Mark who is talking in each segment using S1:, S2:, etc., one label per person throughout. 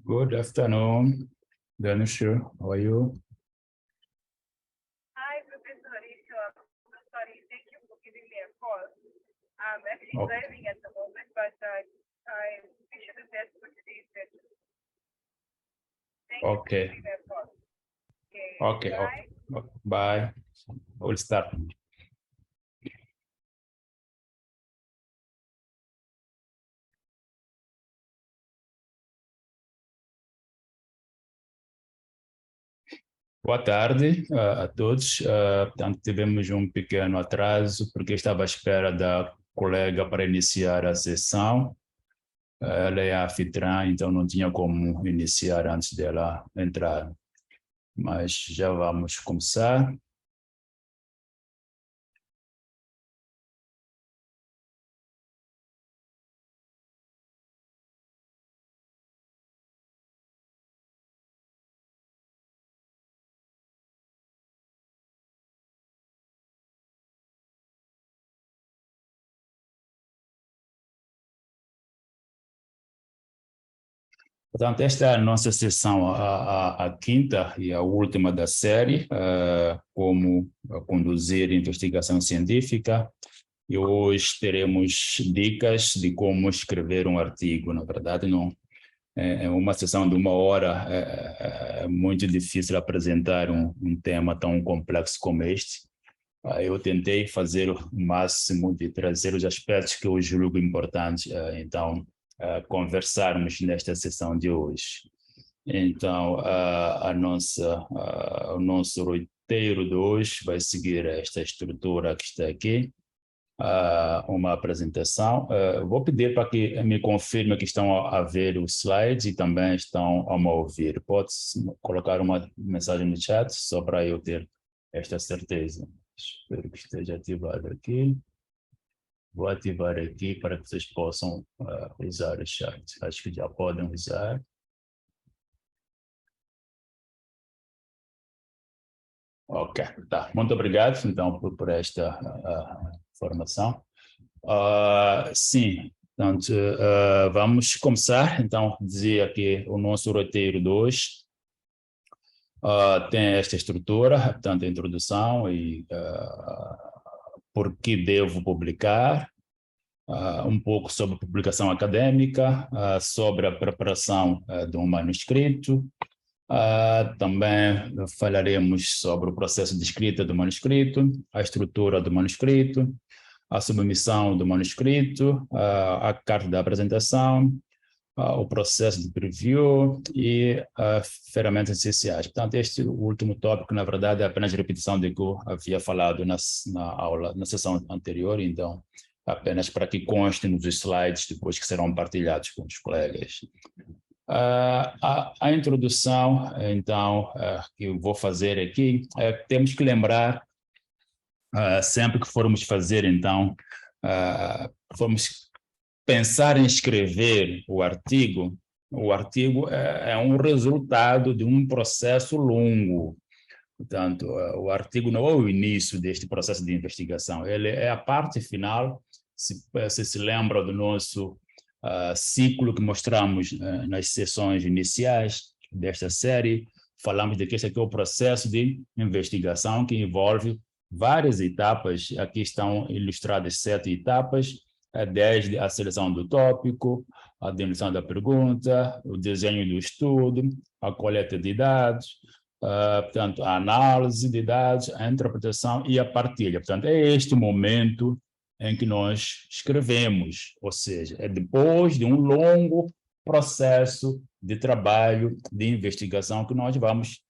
S1: Good afternoon, Dhanush. How are you?
S2: Hi, Professor Harish. Sorry, thank you for giving me a call. I'm actually
S1: Okay.
S2: driving at the moment, but I wish you the best for today's session. Thank you for
S1: Okay.
S2: giving me a call. Okay,
S1: Okay.
S2: bye.
S1: Okay. Bye. We'll start. Boa tarde a todos. Portanto, tivemos um pequeno atraso, porque estava à espera da colega para iniciar a sessão. Ela é a anfitriã, então não tinha como iniciar antes dela entrar. Mas já vamos começar. Portanto, esta é a nossa sessão, a quinta e a última da série, como conduzir investigação científica. E hoje teremos dicas de como escrever um artigo. Na verdade, não é uma sessão de 1 hora, é muito difícil apresentar um tema tão complexo como este. Eu tentei fazer o máximo de trazer os aspectos que eu julgo importantes, então, conversarmos nesta sessão de hoje. Então, o nosso roteiro de hoje vai seguir esta estrutura que está aqui, uma apresentação. Vou pedir para que me confirme que estão a ver os slides e também estão a me ouvir. Pode colocar uma mensagem no chat, só para eu ter esta certeza. Espero que esteja ativado aqui. Vou ativar aqui para que vocês possam usar o chat. Acho que já podem usar. Ok, tá. Muito obrigado, então, por esta informação. Sim, portanto, vamos começar. Então, dizia que o nosso roteiro 2 tem esta estrutura, portanto, a introdução e por que devo publicar, um pouco sobre publicação acadêmica, sobre a preparação de um manuscrito. Também falaremos sobre o processo de escrita do manuscrito, a estrutura do manuscrito, a submissão do manuscrito, a carta da apresentação, o processo de preview e ferramentas essenciais. Portanto, este último tópico, na verdade, é apenas repetição do que eu havia falado na aula, na sessão anterior, então, apenas para que conste nos slides depois que serão partilhados com os colegas. A introdução, então, que eu vou fazer aqui, temos que lembrar, sempre que formos fazer, então, formos pensar em escrever o artigo é um resultado de um processo longo. Portanto, o artigo não é o início deste processo de investigação, ele é a parte final. Se lembra do nosso ciclo que mostramos nas sessões iniciais desta série, falamos de que este aqui é o processo de investigação que envolve várias etapas. Aqui estão ilustradas 7 etapas, desde a seleção do tópico, a definição da pergunta, o desenho do estudo, a coleta de dados, portanto, a análise de dados, a interpretação e a partilha. Portanto, é este momento em que nós escrevemos, ou seja, é depois de um longo processo de trabalho, de investigação, que nós vamos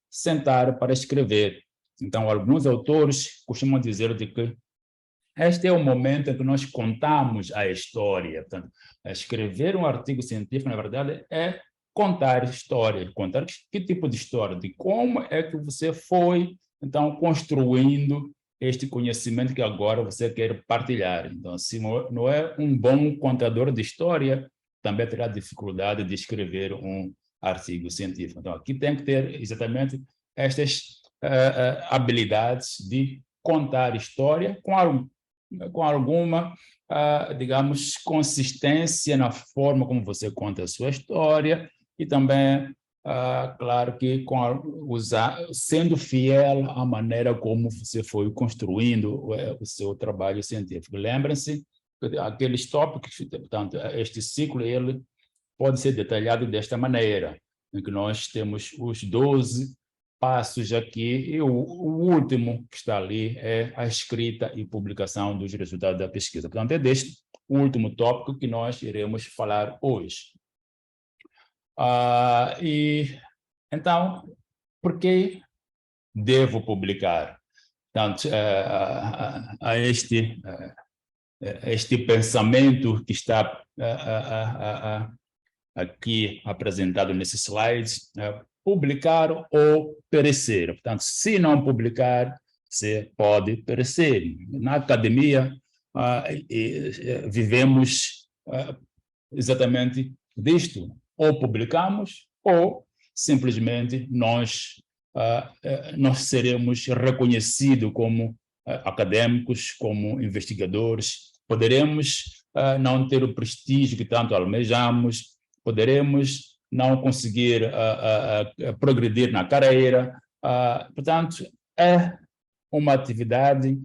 S1: sentar para escrever. Então, alguns autores costumam dizer de que este é o momento em que nós contamos a história. Portanto, escrever um artigo científico, na verdade, é contar história. Contar que tipo de história, de como é que você foi, então, construindo este conhecimento que agora você quer partilhar. Então, se não é um bom contador de história, também terá dificuldade de escrever um artigo científico. Então, aqui tem que ter exatamente estas habilidades de contar história com alguma digamos, consistência na forma como você conta a sua história e também, claro que sendo fiel à maneira como você foi construindo o seu trabalho científico. Lembrem-se que aqueles tópicos, portanto, este ciclo, ele pode ser detalhado desta maneira, em que nós temos os 12 passos aqui, e o último que está ali é a escrita e publicação dos resultados da pesquisa. Portanto, é deste último tópico que nós iremos falar hoje. Então, por que devo publicar? Portanto, este pensamento que está aqui apresentado nesses slides, publicar ou perecer. Portanto, se não publicar, você pode perecer. Na academia, vivemos exatamente disto. Ou publicamos, ou simplesmente nós seremos reconhecidos como acadêmicos, como investigadores. Poderemos não ter o prestígio que tanto almejamos, poderemos não conseguir progredir na carreira. Portanto, é uma atividade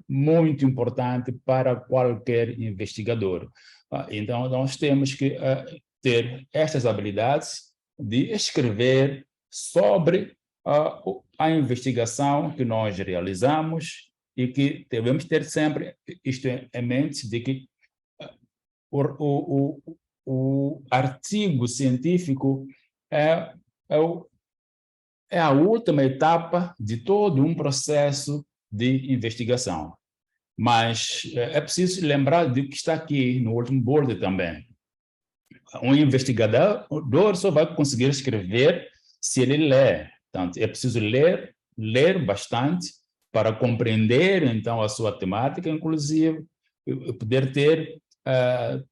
S1: muito importante para qualquer investigador. Então, nós temos que ter estas habilidades de escrever sobre a investigação que nós realizamos e que devemos ter sempre isto em mente, de que o artigo científico é a última etapa de todo um processo de investigação. Mas é preciso lembrar de que está aqui no último board também. Um investigador só vai conseguir escrever se ele lê. Portanto, é preciso ler bastante para compreender, então, a sua temática, inclusive, poder ter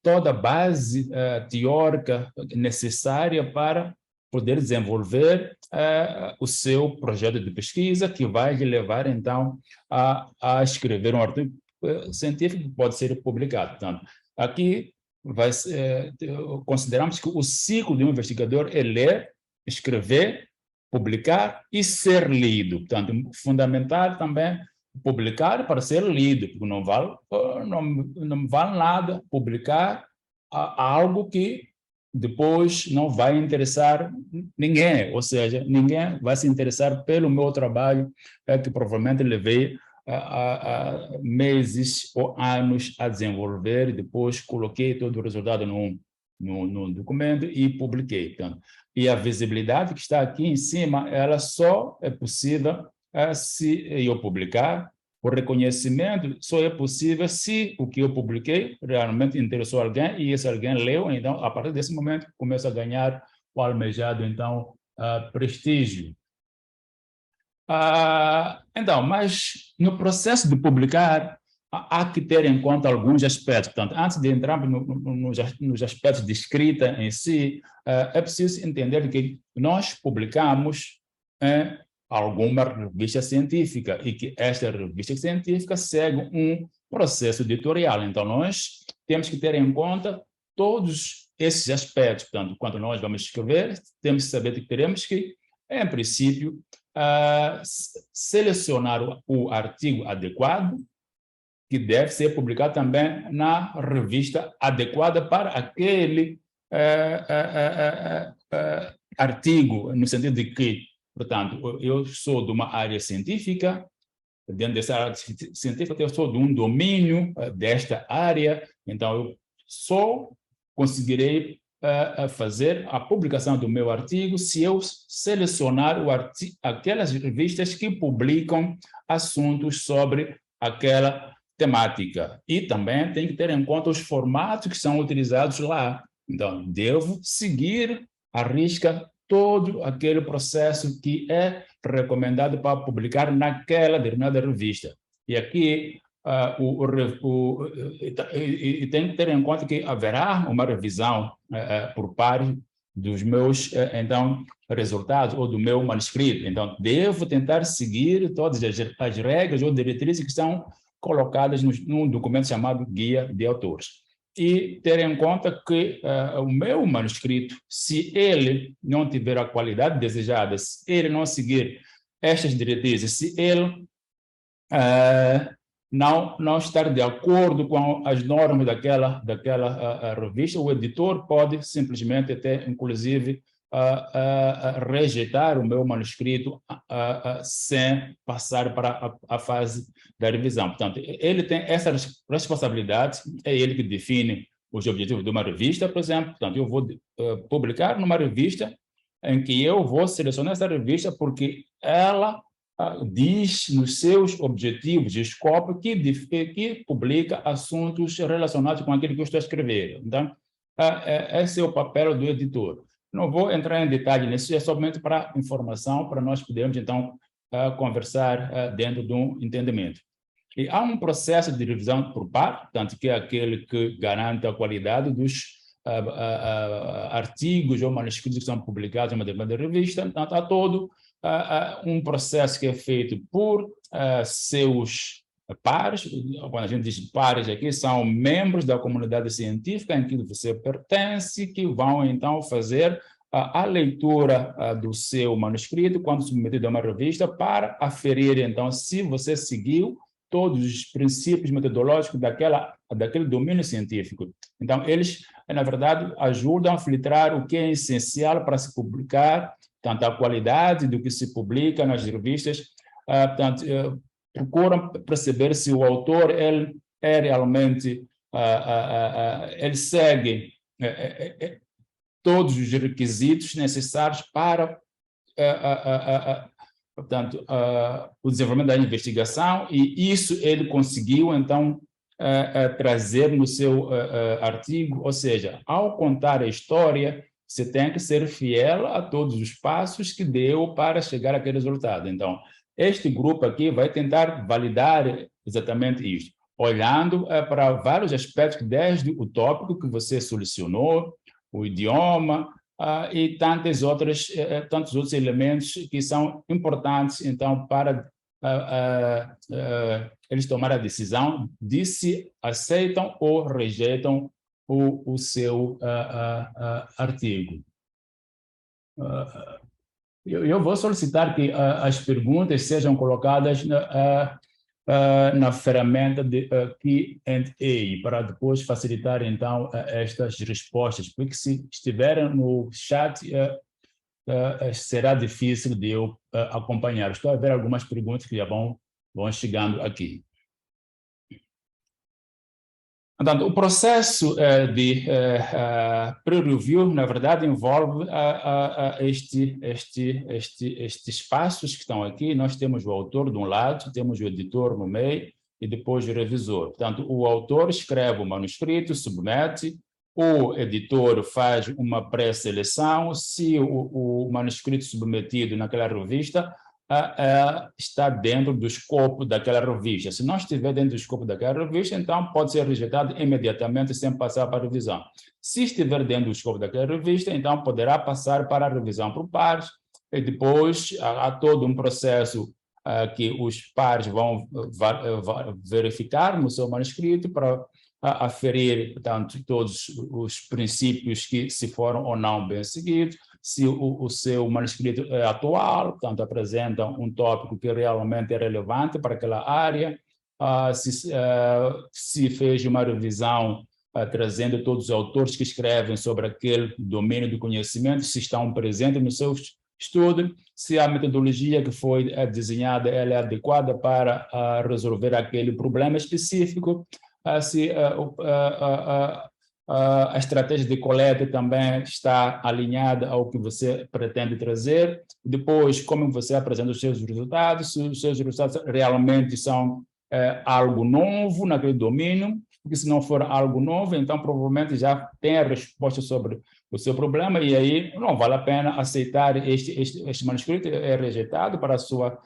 S1: toda a base teórica necessária para poder desenvolver o seu projeto de pesquisa, que vai lhe levar, então, a escrever um artigo científico que pode ser publicado. Portanto, aqui consideramos que o ciclo de um investigador é ler, escrever, publicar e ser lido. Portanto, fundamental também publicar para ser lido, porque não vale nada publicar algo que depois não vai interessar ninguém, ou seja, ninguém vai se interessar pelo meu trabalho, que provavelmente levei meses ou anos a desenvolver, e depois coloquei todo o resultado num documento e publiquei. Portanto, e a visibilidade que está aqui em cima, ela só é possível se eu publicar. O reconhecimento só é possível se o que eu publiquei realmente interessou alguém e esse alguém leu. Então, a partir desse momento, começa a ganhar o almejado, então, prestígio. Então, mas no processo de publicar, há que ter em conta alguns aspectos. Portanto, antes de entrar nos aspectos de escrita em si, é preciso entender que nós publicamos em alguma revista científica e que esta revista científica segue um processo editorial. Então, nós temos que ter em conta todos esses aspectos. Portanto, quando nós vamos escrever, temos que saber que teremos que, em princípio, selecionar o artigo adequado, que deve ser publicado também na revista adequada para aquele artigo, no sentido de que, portanto, eu sou de uma área científica, dentro dessa área científica eu sou de um domínio desta área, então eu só conseguirei fazer a publicação do meu artigo se eu selecionar aquelas revistas que publicam assuntos sobre aquela temática. E também tem que ter em conta os formatos que são utilizados lá. Então, devo seguir à risca todo aquele processo que é recomendado para publicar naquela determinada revista. E aqui tem que ter em conta que haverá uma revisão por parte dos meus então resultados ou do meu manuscrito. Então, devo tentar seguir todas as regras ou diretrizes que são colocadas num documento chamado Guia de Autores. E ter em conta que o meu manuscrito, se ele não tiver a qualidade desejada, se ele não seguir estas diretrizes, se ele não estar de acordo com as normas daquela revista, o editor pode simplesmente até, inclusive, rejeitar o meu manuscrito sem passar para a fase da revisão. Portanto, ele tem essa responsabilidade, é ele que define os objetivos de uma revista, por exemplo. Portanto, eu vou publicar numa revista em que eu vou selecionar essa revista porque ela diz nos seus objetivos de escopo que publica assuntos relacionados com aquilo que eu estou a escrever. Então, esse é o papel do editor. Não vou entrar em detalhe nisso, é somente para informação, para nós podermos, então, conversar dentro de um entendimento. E há um processo de revisão por par, portanto, que é aquele que garante a qualidade dos artigos ou manuscritos que são publicados em uma determinada revista. Portanto, há todo um processo que é feito por seus pares. Quando a gente diz pares aqui, são membros da comunidade científica em que você pertence, que vão então fazer a leitura do seu manuscrito quando submetido a uma revista para aferir então se você seguiu todos os princípios metodológicos daquele domínio científico. Então, eles, na verdade, ajudam a filtrar o que é essencial para se publicar, tanto a qualidade do que se publica nas revistas, portanto, procuram perceber se o autor ele é realmente, ele segue todos os requisitos necessários para portanto, o desenvolvimento da investigação, e isso ele conseguiu, então, trazer no seu artigo, ou seja, ao contar a história, você tem que ser fiel a todos os passos que deu para chegar àquele resultado. Então, este grupo aqui vai tentar validar exatamente isso, olhando para vários aspectos, desde o tópico que você solucionou, o idioma, e tantos outros elementos que são importantes, então, para eles tomarem a decisão de se aceitam ou rejeitam o seu artigo. Eu vou solicitar que as perguntas sejam colocadas na ferramenta de Q&A, para depois facilitar, então, estas respostas, porque se estiverem no chat, será difícil de eu acompanhar. Estou a ver algumas perguntas que já vão chegando aqui. Portanto, o processo de pre-review, na verdade, envolve estes passos que estão aqui. Nós temos o autor de um lado, temos o editor no meio e depois o revisor. Portanto, o autor escreve o manuscrito, submete, o editor faz uma pré-seleção. Se o manuscrito submetido naquela revista está dentro do escopo daquela revista. Se não estiver dentro do escopo daquela revista, então pode ser rejeitado imediatamente sem passar para a revisão. Se estiver dentro do escopo daquela revista, então poderá passar para a revisão por pares, e depois há todo um processo que os pares vão verificar no seu manuscrito para aferir, portanto, todos os princípios que se foram ou não bem seguidos, se o seu manuscrito é atual, portanto, apresenta um tópico que realmente é relevante para aquela área, se fez uma revisão trazendo todos os autores que escrevem sobre aquele domínio do conhecimento, se estão presentes no seu estudo, se a metodologia que foi desenhada ela é adequada para resolver aquele problema específico, se a estratégia de coleta também está alinhada ao que você pretende trazer. Depois, como você apresenta os seus resultados, se os seus resultados realmente são algo novo naquele domínio, porque se não for algo novo, então provavelmente já tem a resposta sobre o seu problema, e aí não vale a pena aceitar este manuscrito, é rejeitado para a sua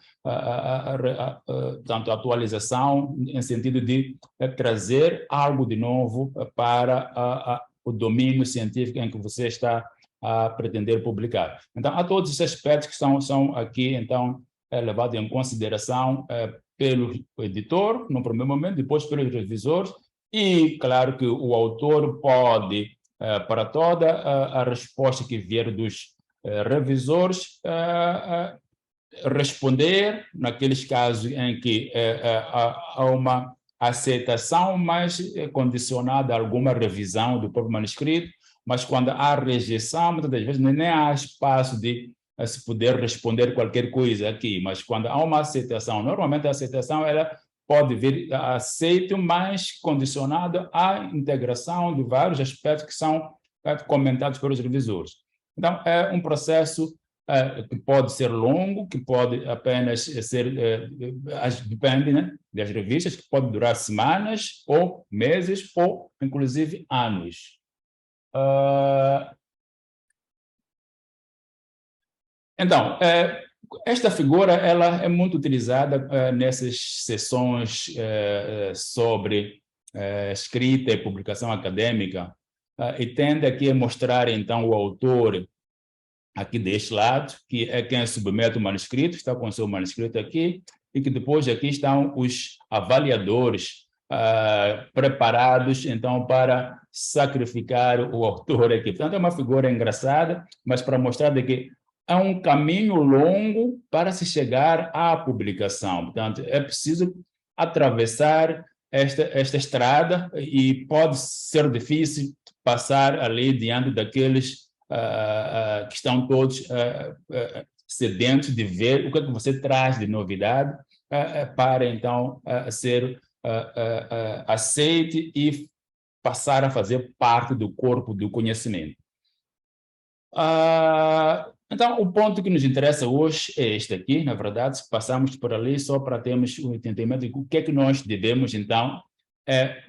S1: tanto atualização, em sentido de trazer algo de novo para o domínio científico em que você está a pretender publicar. Então, há todos esses aspectos que são aqui, então, levados em consideração pelo editor, no primeiro momento, depois pelos revisores, e, claro, que o autor pode, para toda a resposta que vier dos revisores, responder naqueles casos em que há uma aceitação, mas condicionada a alguma revisão do próprio manuscrito, mas quando há rejeição, muitas das vezes nem há espaço de se poder responder qualquer coisa aqui, mas quando há uma aceitação, normalmente a aceitação ela pode vir aceito, mas condicionado à integração de vários aspectos que são comentados pelos revisores. Então, é um processo que pode ser longo, que pode apenas ser, depende, né, das revistas, que pode durar semanas, ou meses, ou inclusive anos. Então, esta figura ela é muito utilizada nessas sessões sobre escrita e publicação acadêmica, e tende aqui a mostrar, então, o autor aqui deste lado, que é quem submete o manuscrito, está com o seu manuscrito aqui, e que depois aqui estão os avaliadores preparados, então, para sacrificar o autor aqui. Portanto, é uma figura engraçada, mas para mostrar de que é um caminho longo para se chegar à publicação. Portanto, é preciso atravessar esta estrada e pode ser difícil passar ali diante daqueles que estão todos sedentos de ver o que é que você traz de novidade para, então, ser aceite e passar a fazer parte do corpo do conhecimento. Então, o ponto que nos interessa hoje é este aqui, na verdade, passamos por ali só para termos um entendimento de o que é que nós devemos, então,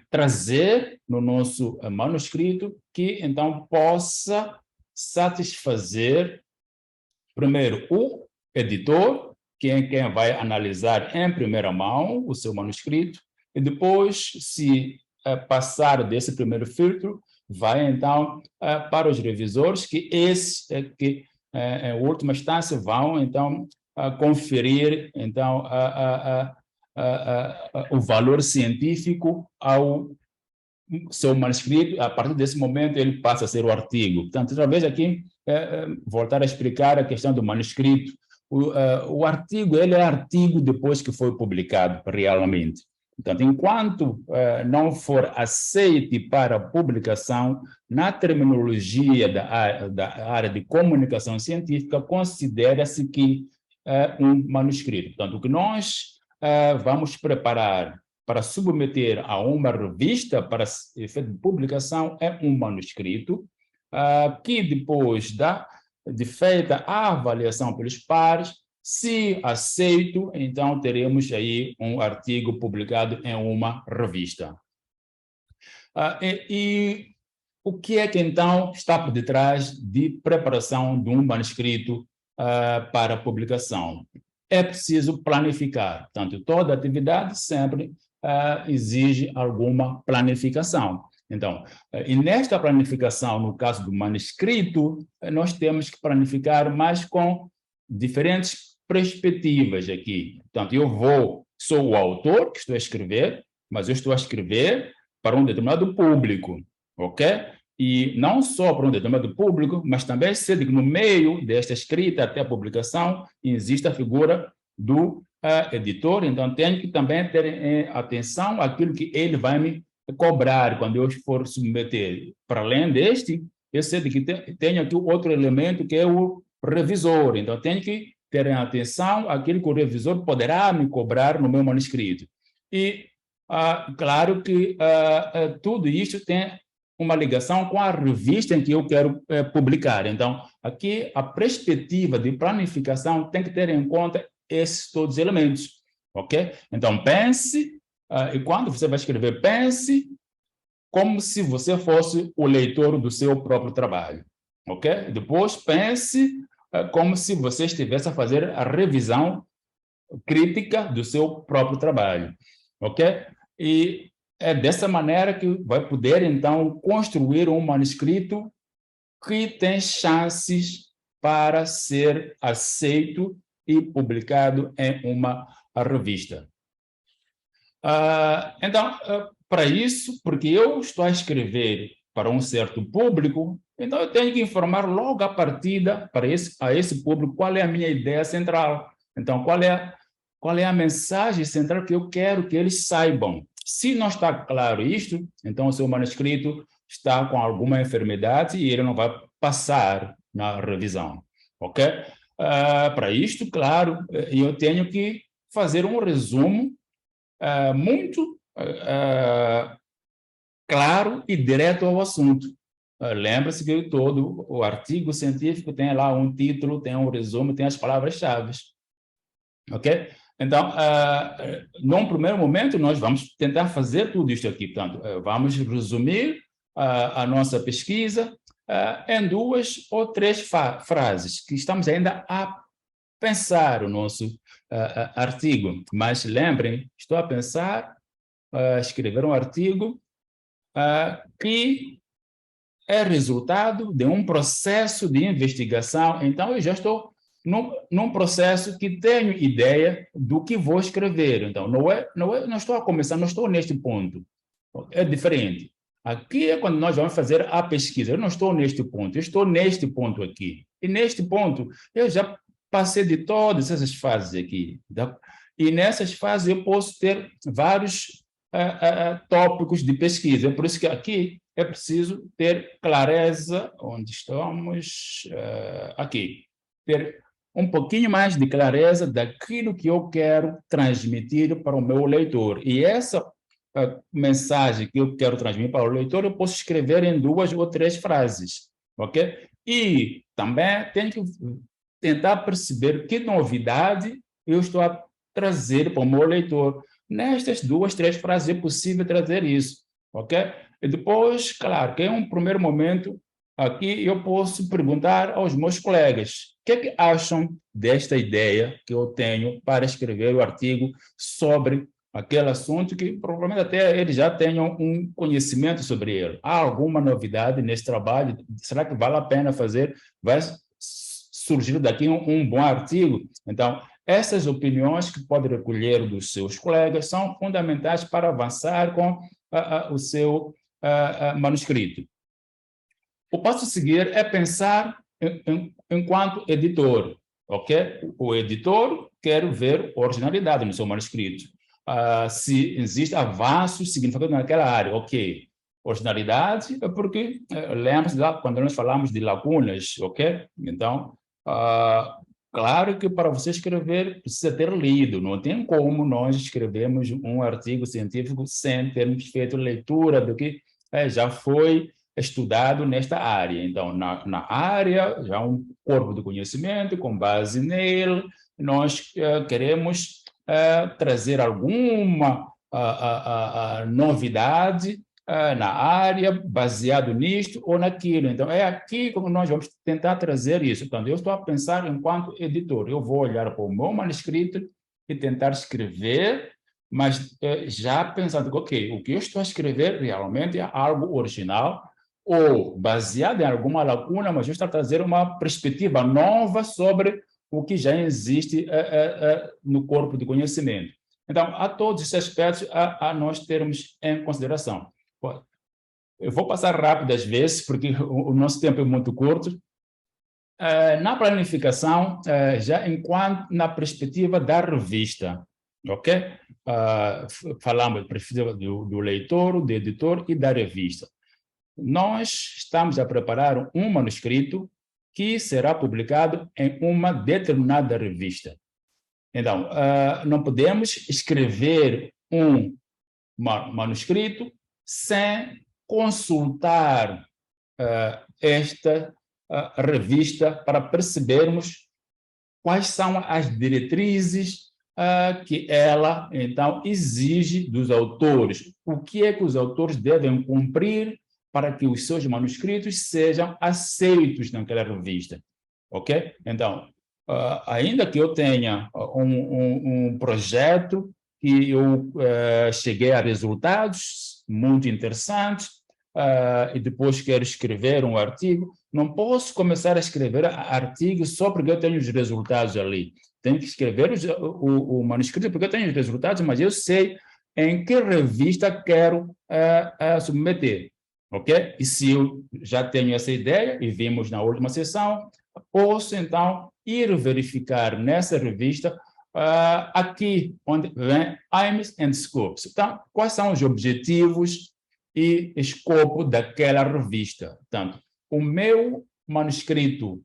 S1: trazer no nosso manuscrito que, então, possa satisfazer, primeiro, o editor, que é quem vai analisar em primeira mão o seu manuscrito, e depois, se passar desse primeiro filtro, vai, então, para os revisores, que em última instância, vão, então, conferir, então, o valor científico ao seu manuscrito. A partir desse momento, ele passa a ser o artigo. Portanto, outra vez aqui, voltar a explicar a questão do manuscrito. O artigo, ele é artigo depois que foi publicado realmente. Portanto, enquanto não for aceite para publicação, na terminologia da área de comunicação científica, considera-se que é um manuscrito. Portanto, o que nós vamos preparar para submeter a uma revista para efeito de publicação é um manuscrito que depois de feita a avaliação pelos pares, se aceito, então teremos aí um artigo publicado em uma revista. E o que é que então está por detrás de preparação de um manuscrito para publicação? É preciso planificar. Portanto, toda atividade sempre exige alguma planificação. Então, e nesta planificação, no caso do manuscrito, nós temos que planificar mais com diferentes perspectivas aqui. Portanto, sou o autor que estou a escrever, mas eu estou a escrever para um determinado público, ok? E não só para um determinado público, mas também sei que no meio desta escrita até a publicação existe a figura do editor, então tenho que também ter atenção àquilo que ele vai me cobrar quando eu for submeter. Para além deste, eu sei que tenho aqui outro elemento que é o revisor, então tenho que ter atenção àquilo que o revisor poderá me cobrar no meu manuscrito. E claro que tudo isso tem uma ligação com a revista em que eu quero publicar. Então, aqui a perspectiva de planificação tem que ter em conta esses todos os elementos, ok? Então, pense, e quando você vai escrever, pense como se você fosse o leitor do seu próprio trabalho, ok? Depois, pense como se você estivesse a fazer a revisão crítica do seu próprio trabalho, ok? E é dessa maneira que vai poder, então, construir um manuscrito que tem chances para ser aceito e publicado em uma revista. Então, para isso, porque eu estou a escrever para um certo público, então eu tenho que informar logo a partida a esse público qual é a minha ideia central. Então, qual é a mensagem central que eu quero que eles saibam. Se não está claro isto, então o seu manuscrito está com alguma enfermidade e ele não vai passar na revisão, ok? Para isto, claro, eu tenho que fazer um resumo muito claro e direto ao assunto. Lembra-se que todo o artigo científico tem lá um título, tem um resumo, tem as palavras-chave. Ok? Então, num primeiro momento, nós vamos tentar fazer tudo isto aqui. Portanto, vamos resumir a nossa pesquisa em 2 ou 3 frases, que estamos ainda a pensar o nosso artigo. Mas lembrem, estou a pensar, escrever um artigo que é resultado de um processo de investigação. Então, eu já estou num processo que tenho ideia do que vou escrever. Então, não estou a começar, não estou neste ponto. É diferente. Aqui é quando nós vamos fazer a pesquisa. Eu não estou neste ponto, eu estou neste ponto aqui. E neste ponto, eu já passei de todas essas fases aqui. E nessas fases eu posso ter vários tópicos de pesquisa. É por isso que aqui é preciso ter clareza, onde estamos, aqui, ter um pouquinho mais de clareza daquilo que eu quero transmitir para o meu leitor. E essa mensagem que eu quero transmitir para o leitor, eu posso escrever em 2 ou 3 frases, ok? E também tenho que tentar perceber que novidade eu estou a trazer para o meu leitor. Nestas 2, 3 frases é possível trazer isso, ok? E depois, claro, que em um primeiro momento, aqui eu posso perguntar aos meus colegas o que é que acham desta ideia que eu tenho para escrever o artigo sobre aquele assunto que provavelmente até eles já tenham um conhecimento sobre ele. Há alguma novidade nesse trabalho? Será que vale a pena fazer? Vai surgir daqui um bom artigo? Então, essas opiniões que pode recolher dos seus colegas são fundamentais para avançar com o seu manuscrito. O passo a seguir é pensar enquanto editor, ok? O editor quer ver originalidade no seu manuscrito. Se existe avanço significativo naquela área, ok. Originalidade é porque, lembra-se lá quando nós falamos de lacunas, ok? Então, claro que para você escrever precisa ter lido, não tem como nós escrevermos um artigo científico sem termos feito leitura do que já foi estudado nesta área. Então, na área, já um corpo de conhecimento, com base nele, nós queremos trazer alguma novidade na área, baseado nisto ou naquilo. Então, é aqui como nós vamos tentar trazer isso. Então, eu estou a pensar enquanto editor. Eu vou olhar para o meu manuscrito e tentar escrever, mas já pensando que, ok, o que eu estou a escrever realmente é algo original ou baseado em alguma lacuna, mas eu estou a trazer uma perspectiva nova sobre o que já existe no corpo de conhecimento. Então, há todos esses aspectos a nós termos em consideração. Eu vou passar rápido às vezes, porque o nosso tempo é muito curto. Na planificação, já enquanto na perspectiva da revista, ok? Falamos da perspectiva do leitor, do editor e da revista. Nós estamos a preparar um manuscrito que será publicado em uma determinada revista. Então, não podemos escrever um manuscrito sem consultar esta revista para percebermos quais são as diretrizes que ela, então, exige dos autores. O que é que os autores devem cumprir para que os seus manuscritos sejam aceitos naquela revista, ok? Então, ainda que eu tenha um projeto que eu cheguei a resultados muito interessantes e depois quero escrever um artigo, não posso começar a escrever artigos só porque eu tenho os resultados ali. Tenho que escrever o manuscrito porque eu tenho os resultados, mas eu sei em que revista quero submeter, ok? E se eu já tenho essa ideia, e vimos na última sessão, posso, então, ir verificar nessa revista aqui, onde vem aims and scopes. Então, quais são os objetivos e escopo daquela revista? Portanto, o meu manuscrito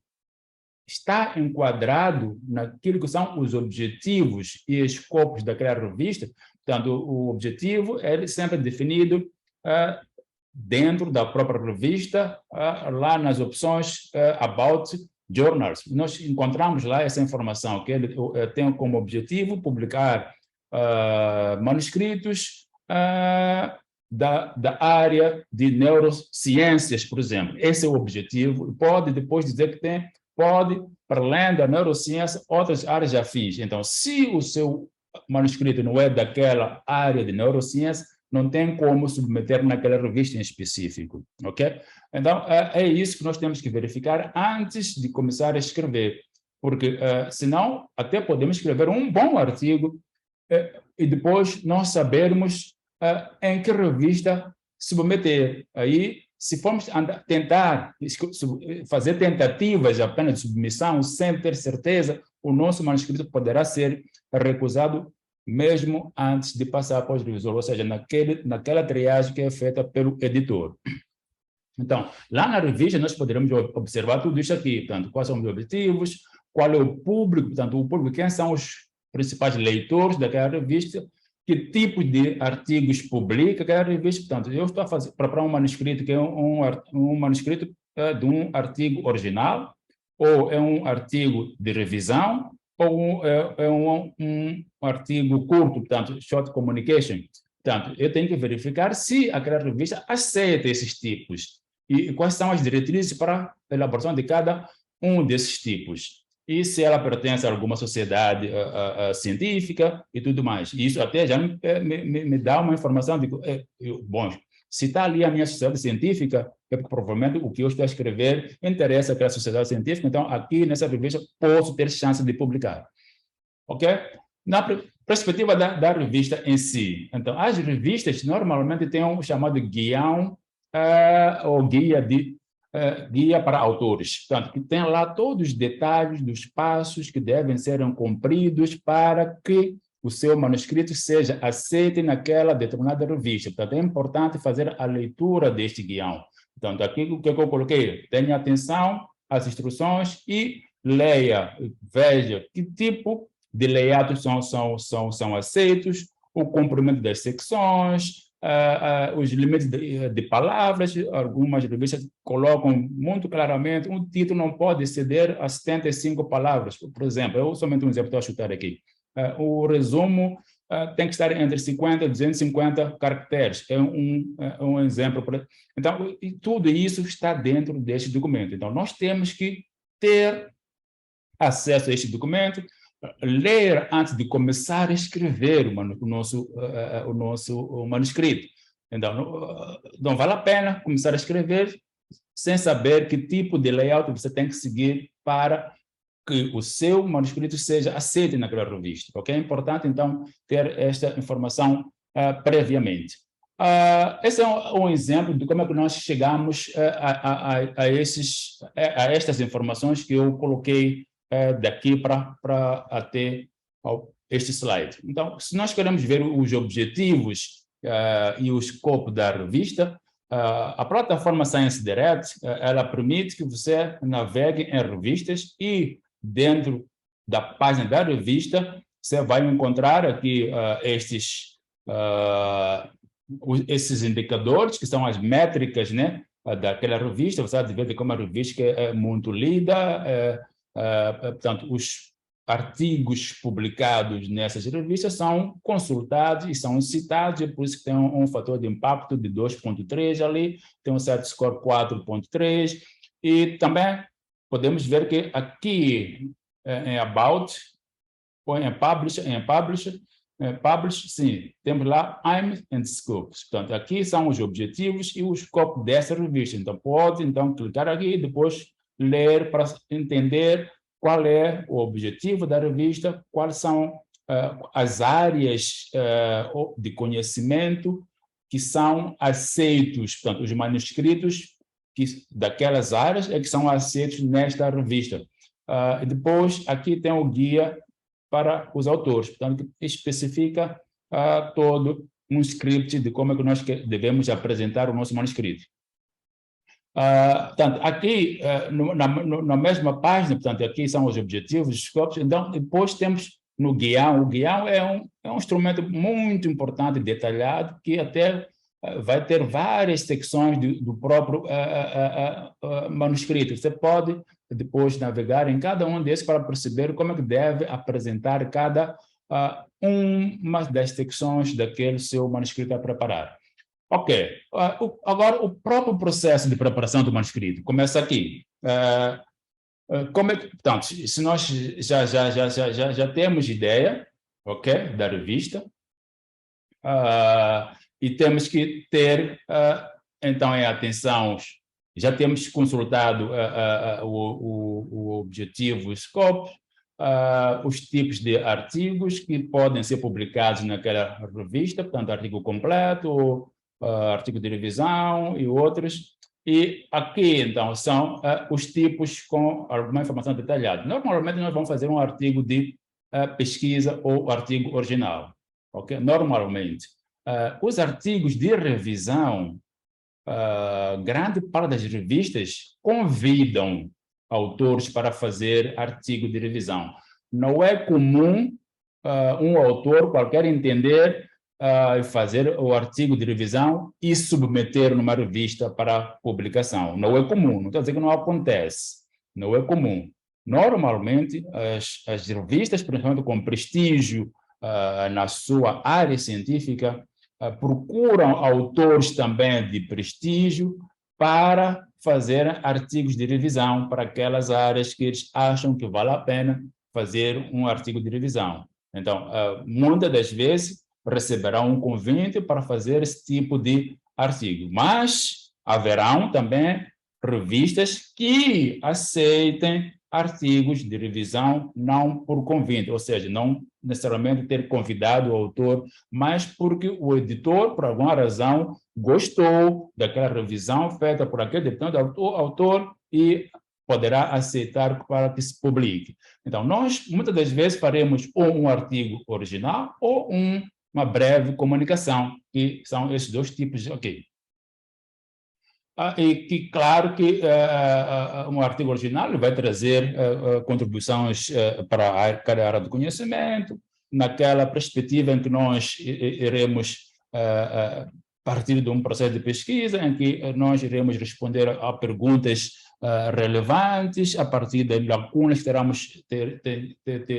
S1: está enquadrado naquilo que são os objetivos e escopos daquela revista. Portanto, o objetivo é sempre definido dentro da própria revista, lá nas opções About Journals. Nós encontramos lá essa informação, que ele tem como objetivo publicar manuscritos da área de neurociências, por exemplo. Esse é o objetivo. Pode depois dizer que pode, para além da neurociência, outras áreas afins. Então, se o seu manuscrito não é daquela área de neurociência, não tem como submeter naquela revista em específico, ok? Então, é isso que nós temos que verificar antes de começar a escrever, porque senão até podemos escrever um bom artigo e depois não sabermos em que revista submeter. Aí, se formos tentar fazer tentativas apenas de submissão sem ter certeza, o nosso manuscrito poderá ser recusado mesmo antes de passar para o revisor, ou seja, naquela triagem que é feita pelo editor. Então, lá na revista, nós poderemos observar tudo isso aqui, portanto, quais são os objetivos, qual é o público, portanto, o público, quem são os principais leitores daquela revista, que tipo de artigos publica aquela revista. Portanto, eu estou a preparar um manuscrito que é um manuscrito de um artigo original, ou é um artigo de revisão, ou é um artigo curto, portanto, short communication. Portanto, eu tenho que verificar se aquela revista aceita esses tipos e quais são as diretrizes para a elaboração de cada um desses tipos. E se ela pertence a alguma sociedade científica e tudo mais. Isso até já me dá uma informação de bom, se está ali a minha sociedade científica, é porque provavelmente o que eu estou a escrever interessa àquela sociedade científica, então aqui nessa revista posso ter chance de publicar. Ok? Na perspectiva da revista em si, então as revistas normalmente têm um chamado guião ou guia para autores, portanto, que tem lá todos os detalhes dos passos que devem ser cumpridos para que o seu manuscrito seja aceito naquela determinada revista. Portanto, é importante fazer a leitura deste guião. Portanto, aqui o que eu coloquei, tenha atenção às instruções e leia, veja que tipo de layout são aceitos, o comprimento das secções, os limites de palavras. Algumas revistas colocam muito claramente, um título não pode exceder a 75 palavras, por exemplo. Eu somente um exemplo estou a chutar aqui. O resumo tem que estar entre 50 e 250 caracteres. É um exemplo. Então, tudo isso está dentro deste documento. Então, nós temos que ter acesso a este documento, ler antes de começar a escrever o nosso manuscrito. Então, não vale a pena começar a escrever sem saber que tipo de layout você tem que seguir para que o seu manuscrito seja aceito naquela revista. Ok? É importante, então, ter esta informação previamente. Esse é um exemplo de como é que nós chegamos a estas informações que eu coloquei daqui para até este slide. Então, se nós queremos ver os objetivos e o escopo da revista, a plataforma Science Direct, ela permite que você navegue em revistas e dentro da página da revista, você vai encontrar aqui esses indicadores, que são as métricas, né, daquela revista. Você vai ver como a revista é muito lida, portanto, os artigos publicados nessas revistas são consultados e são citados, por isso que tem um fator de impacto de 2.3 ali, tem um certo score 4.3, e também podemos ver que aqui em About, ou em Publish, sim, temos lá Aims and Scopes. Portanto, aqui são os objetivos e o escopo dessa revista. Então, pode clicar aqui e depois ler para entender qual é o objetivo da revista, quais são as áreas de conhecimento que são aceitos, portanto, os manuscritos daquelas áreas é que são aceitos nesta revista. E depois, aqui tem o guia para os autores, portanto, que especifica todo um script de como é que nós devemos apresentar o nosso manuscrito. Portanto, aqui, na mesma página, portanto, aqui são os objetivos, os escopos, então, depois temos no guião. O guião é um instrumento muito importante, detalhado, que até vai ter várias secções do próprio manuscrito. Você pode depois navegar em cada um desses para perceber como é que deve apresentar cada uma das secções daquele seu manuscrito a preparar. Ok. Agora, o próprio processo de preparação do manuscrito começa aqui. Como é que, portanto, se nós já temos ideia, ok, da revista, e temos que ter, então, em atenção, já temos consultado o objetivo, o scope, os tipos de artigos que podem ser publicados naquela revista, portanto, artigo completo, artigo de revisão e outros. E aqui, então, são os tipos com alguma informação detalhada. Normalmente, nós vamos fazer um artigo de pesquisa ou artigo original. Okay? Normalmente. Os artigos de revisão, grande parte das revistas convidam autores para fazer artigo de revisão. Não é comum um autor qualquer entender fazer o artigo de revisão e submeter numa revista para publicação. Não é comum, não estou dizendo que não acontece, não é comum. Normalmente, as revistas, principalmente com prestígio na sua área científica, procuram autores também de prestígio para fazer artigos de revisão para aquelas áreas que eles acham que vale a pena fazer um artigo de revisão. Então, muitas das vezes, receberão um convite para fazer esse tipo de artigo. Mas haverão também revistas que aceitem artigos de revisão não por convite, ou seja, não necessariamente ter convidado o autor, mas porque o editor, por alguma razão, gostou daquela revisão feita por aquele autor e poderá aceitar para que se publique. Então, nós, muitas das vezes, faremos ou um artigo original ou uma breve comunicação, que são esses dois tipos, ok. E que, claro, que um artigo original vai trazer contribuições para cada área do conhecimento, naquela perspectiva em que nós iremos partir de um processo de pesquisa, em que nós iremos responder a perguntas relevantes, a partir das lacunas que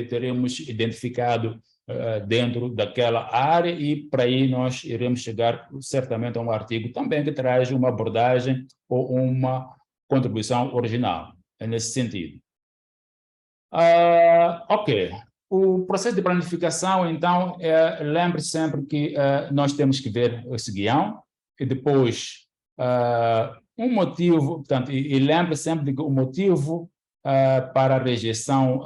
S1: teremos identificado dentro daquela área, e para aí nós iremos chegar certamente a um artigo também que traz uma abordagem ou uma contribuição original, nesse sentido. Ok. O processo de planificação, então, lembre sempre que nós temos que ver esse guião e depois um motivo, portanto, e lembre sempre de que o motivo para a rejeição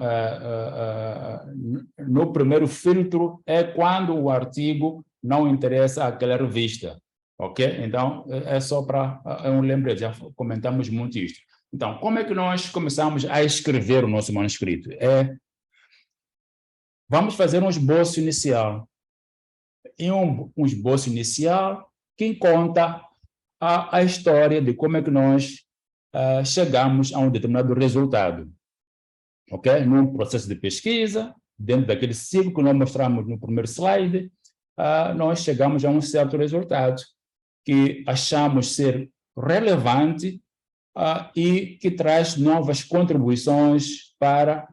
S1: no primeiro filtro é quando o artigo não interessa àquela revista, ok? Então, é só para um lembrete, já comentamos muito isto. Então, como é que nós começamos a escrever o nosso manuscrito? Vamos fazer um esboço inicial. E um esboço inicial que conta a história de como é que nós chegamos a um determinado resultado. Ok? Num processo de pesquisa, dentro daquele ciclo que nós mostramos no primeiro slide, nós chegamos a um certo resultado que achamos ser relevante e que traz novas contribuições para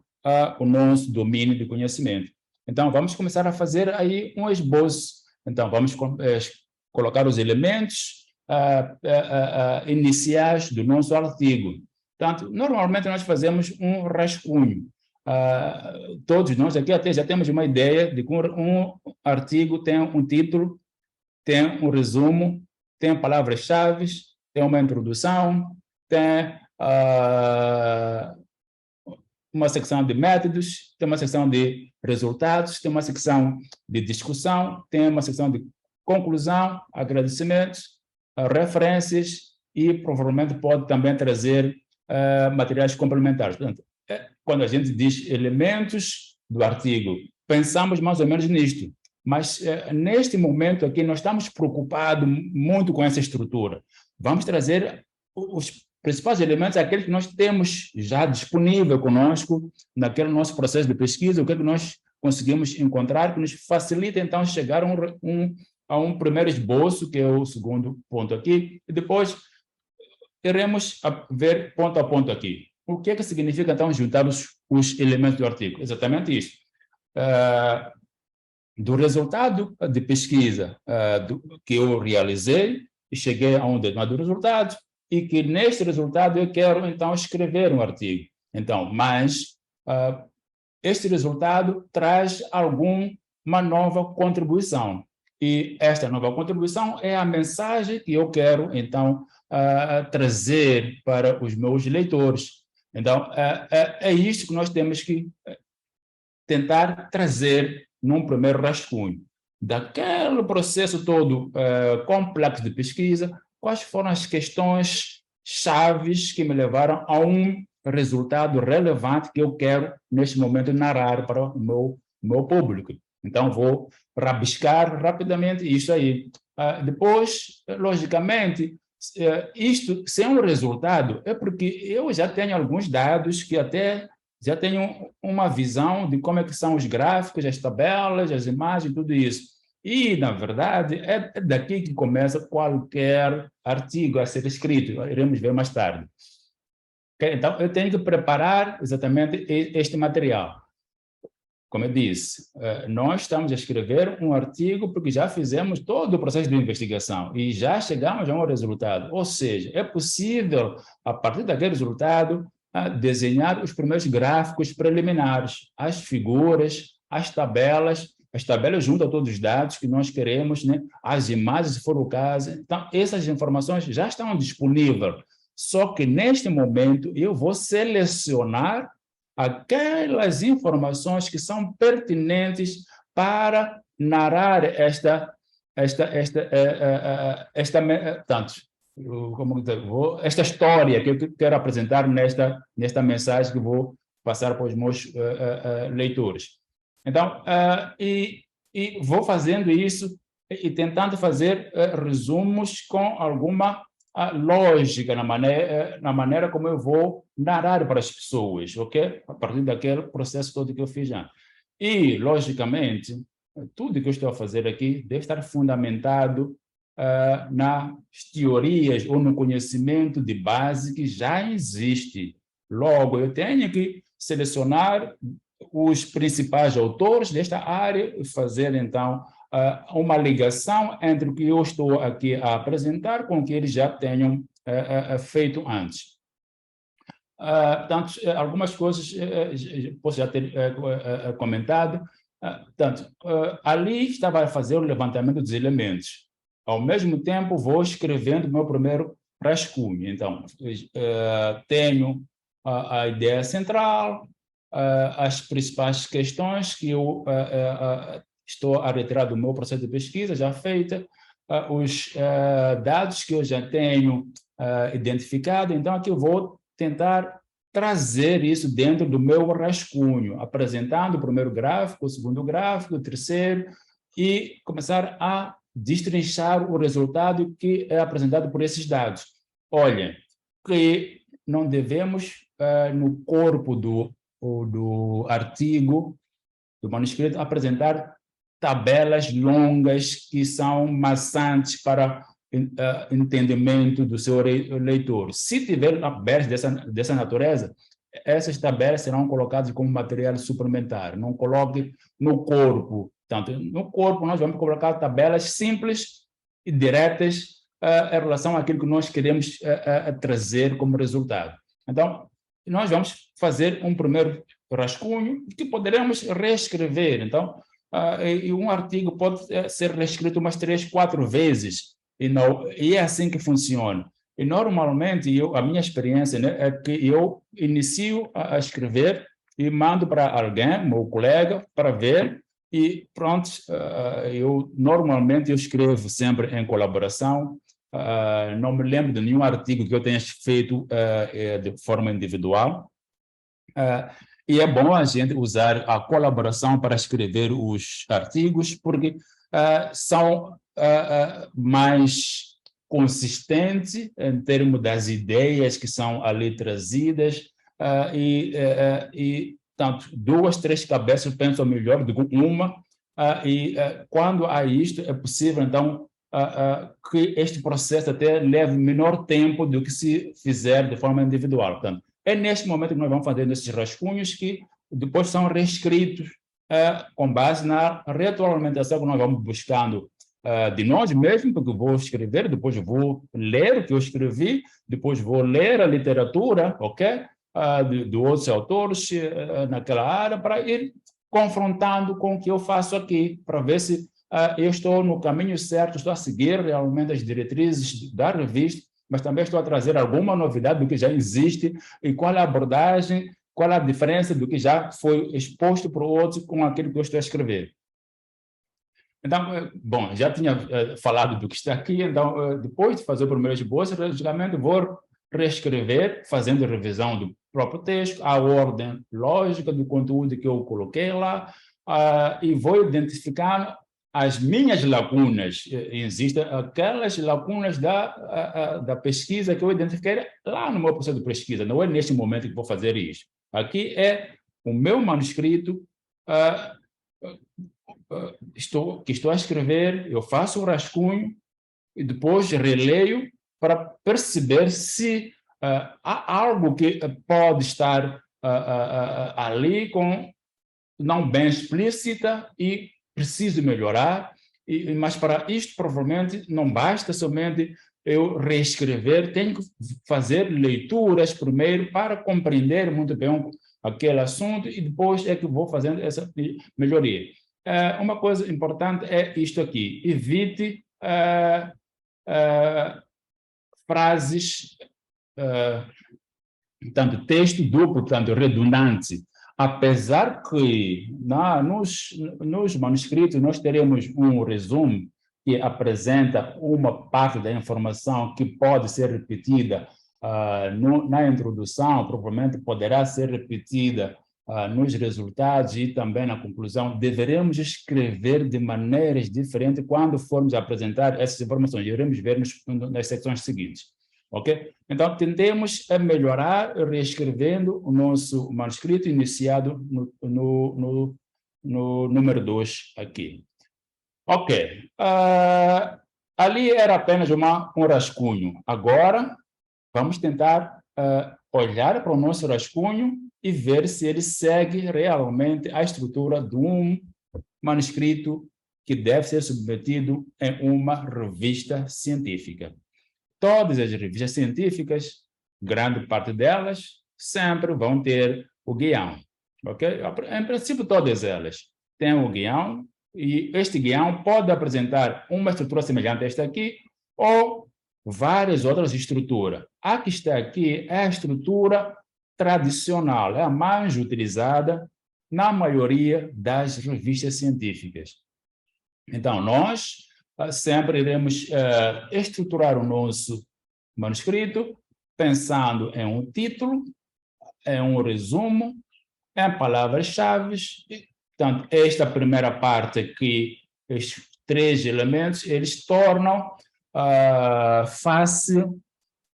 S1: o nosso domínio de conhecimento. Então, vamos começar a fazer aí um esboço. Então, vamos colocar os elementos iniciais do nosso artigo. Portanto, normalmente nós fazemos um rascunho. Todos nós aqui até já temos uma ideia de que um artigo tem um título, tem um resumo, tem palavras-chave, tem uma introdução, tem uma secção de métodos, tem uma secção de resultados, tem uma secção de discussão, tem uma secção de conclusão, agradecimentos, referências e provavelmente pode também trazer materiais complementares. Portanto, quando a gente diz elementos do artigo, pensamos mais ou menos nisto, mas neste momento aqui nós estamos preocupados muito com essa estrutura. Vamos trazer os principais elementos, aqueles que nós temos já disponível conosco naquele nosso processo de pesquisa, o que é que nós conseguimos encontrar que nos facilita então chegar a um primeiro esboço, que é o segundo ponto aqui, e depois iremos ver ponto a ponto aqui. O que é que significa, então, juntar os elementos do artigo? Exatamente isso. Do resultado de pesquisa que eu realizei, e cheguei a um determinado resultado, e que neste resultado eu quero, então, escrever um artigo. Então, mas este resultado traz uma nova contribuição. E esta nova contribuição é a mensagem que eu quero, então, trazer para os meus leitores. Então, é isso que nós temos que tentar trazer num primeiro rascunho. Daquele processo todo complexo de pesquisa, quais foram as questões chaves que me levaram a um resultado relevante que eu quero, neste momento, narrar para o meu público. Então, vou rabiscar rapidamente isso aí. Depois, logicamente, isto sem um resultado é porque eu já tenho alguns dados que até já tenho uma visão de como é que são os gráficos, as tabelas, as imagens, tudo isso. E, na verdade, é daqui que começa qualquer artigo a ser escrito. Iremos ver mais tarde. Então, eu tenho que preparar exatamente este material. Como eu disse, nós estamos a escrever um artigo porque já fizemos todo o processo de investigação e já chegamos a um resultado. Ou seja, é possível, a partir daquele resultado, desenhar os primeiros gráficos preliminares, as figuras, as tabelas juntam todos os dados que nós queremos, né? As imagens, se for o caso. Então, essas informações já estão disponíveis. Só que, neste momento, eu vou selecionar aquelas informações que são pertinentes para narrar esta história que eu quero apresentar nesta mensagem que vou passar para os meus leitores. Então, e vou fazendo isso e tentando fazer resumos com alguma lógica na maneira como eu vou narrar para as pessoas, ok? A partir daquele processo todo que eu fiz já. E, logicamente, tudo que eu estou a fazer aqui deve estar fundamentado nas teorias ou no conhecimento de base que já existe. Logo, eu tenho que selecionar os principais autores desta área e fazer, então, uma ligação entre o que eu estou aqui a apresentar com o que eles já tenham feito antes. Portanto, algumas coisas posso já ter comentado. Portanto, ali estava a fazer o levantamento dos elementos. Ao mesmo tempo, vou escrevendo o meu primeiro rascunho. Então, tenho a ideia central, as principais questões que eu estou a retirar do meu processo de pesquisa já feita, os dados que eu já tenho identificado. Então, aqui eu vou tentar trazer isso dentro do meu rascunho, apresentando o primeiro gráfico, o segundo gráfico, o terceiro, e começar a destrinchar o resultado que é apresentado por esses dados. Olha, que não devemos, no corpo do artigo, do manuscrito, apresentar tabelas longas que são maçantes para entendimento do seu leitor. Se tiver tabelas dessa natureza, essas tabelas serão colocadas como material suplementar. Não coloque no corpo. Portanto, no corpo nós vamos colocar tabelas simples e diretas em relação àquilo que nós queremos trazer como resultado. Então, nós vamos fazer um primeiro rascunho que poderemos reescrever. Então, e um artigo pode ser reescrito umas 3, 4 vezes, e é assim que funciona. E normalmente, a minha experiência, né, é que eu inicio a escrever e mando para alguém, meu colega, para ver. E pronto, normalmente eu escrevo sempre em colaboração. Não me lembro de nenhum artigo que eu tenha feito de forma individual. E é bom a gente usar a colaboração para escrever os artigos, porque são mais consistentes em termos das ideias que são ali trazidas, e tanto 2, 3 cabeças pensam melhor do que uma, quando há isto, é possível, então, que este processo até leve menor tempo do que se fizer de forma individual. Portanto, é neste momento que nós vamos fazer esses rascunhos que depois são reescritos com base na retroalimentação que nós vamos buscando de nós mesmos, porque eu vou escrever, depois eu vou ler o que eu escrevi, depois vou ler a literatura, ok? De outros autores naquela área, para ir confrontando com o que eu faço aqui, para ver se eu estou no caminho certo, estou a seguir realmente as diretrizes da revista, mas também estou a trazer alguma novidade do que já existe e qual é a abordagem, qual é a diferença do que já foi exposto por outros com aquilo que eu estou a escrever. Então, bom, já tinha falado do que está aqui, então, depois de fazer o primeiro esboço, logicamente vou reescrever, fazendo revisão do próprio texto, a ordem lógica do conteúdo que eu coloquei lá, e vou identificar as minhas lacunas. Existem aquelas lacunas da pesquisa que eu identifiquei lá no meu processo de pesquisa, não é neste momento que vou fazer isso. Aqui é o meu manuscrito, que estou a escrever, eu faço o rascunho e depois releio para perceber se há algo que pode estar ali não bem explícita e preciso melhorar, mas para isto provavelmente não basta somente eu reescrever, tenho que fazer leituras primeiro para compreender muito bem aquele assunto e depois é que vou fazendo essa melhoria. Uma coisa importante é isto aqui, evite frases, tanto texto duplo, tanto redundante, apesar que nos manuscritos nós teremos um resumo que apresenta uma parte da informação que pode ser repetida na introdução, provavelmente poderá ser repetida nos resultados e também na conclusão. Deveremos escrever de maneiras diferentes quando formos apresentar essas informações. Iremos ver nas secções seguintes. Ok? Então, tentemos melhorar reescrevendo o nosso manuscrito iniciado no número 2 aqui. Ok. Ali era apenas um rascunho. Agora, vamos tentar olhar para o nosso rascunho e ver se ele segue realmente a estrutura de um manuscrito que deve ser submetido em uma revista científica. Todas as revistas científicas, grande parte delas, sempre vão ter o guião. Okay? Em princípio, todas elas têm o guião, e este guião pode apresentar uma estrutura semelhante a esta aqui, ou várias outras estruturas. A que está aqui é a estrutura tradicional, é a mais utilizada na maioria das revistas científicas. Então, nós sempre iremos estruturar o nosso manuscrito pensando em um título, em um resumo, em palavras-chave. Portanto, esta primeira parte aqui, estes 3 elementos, eles tornam fácil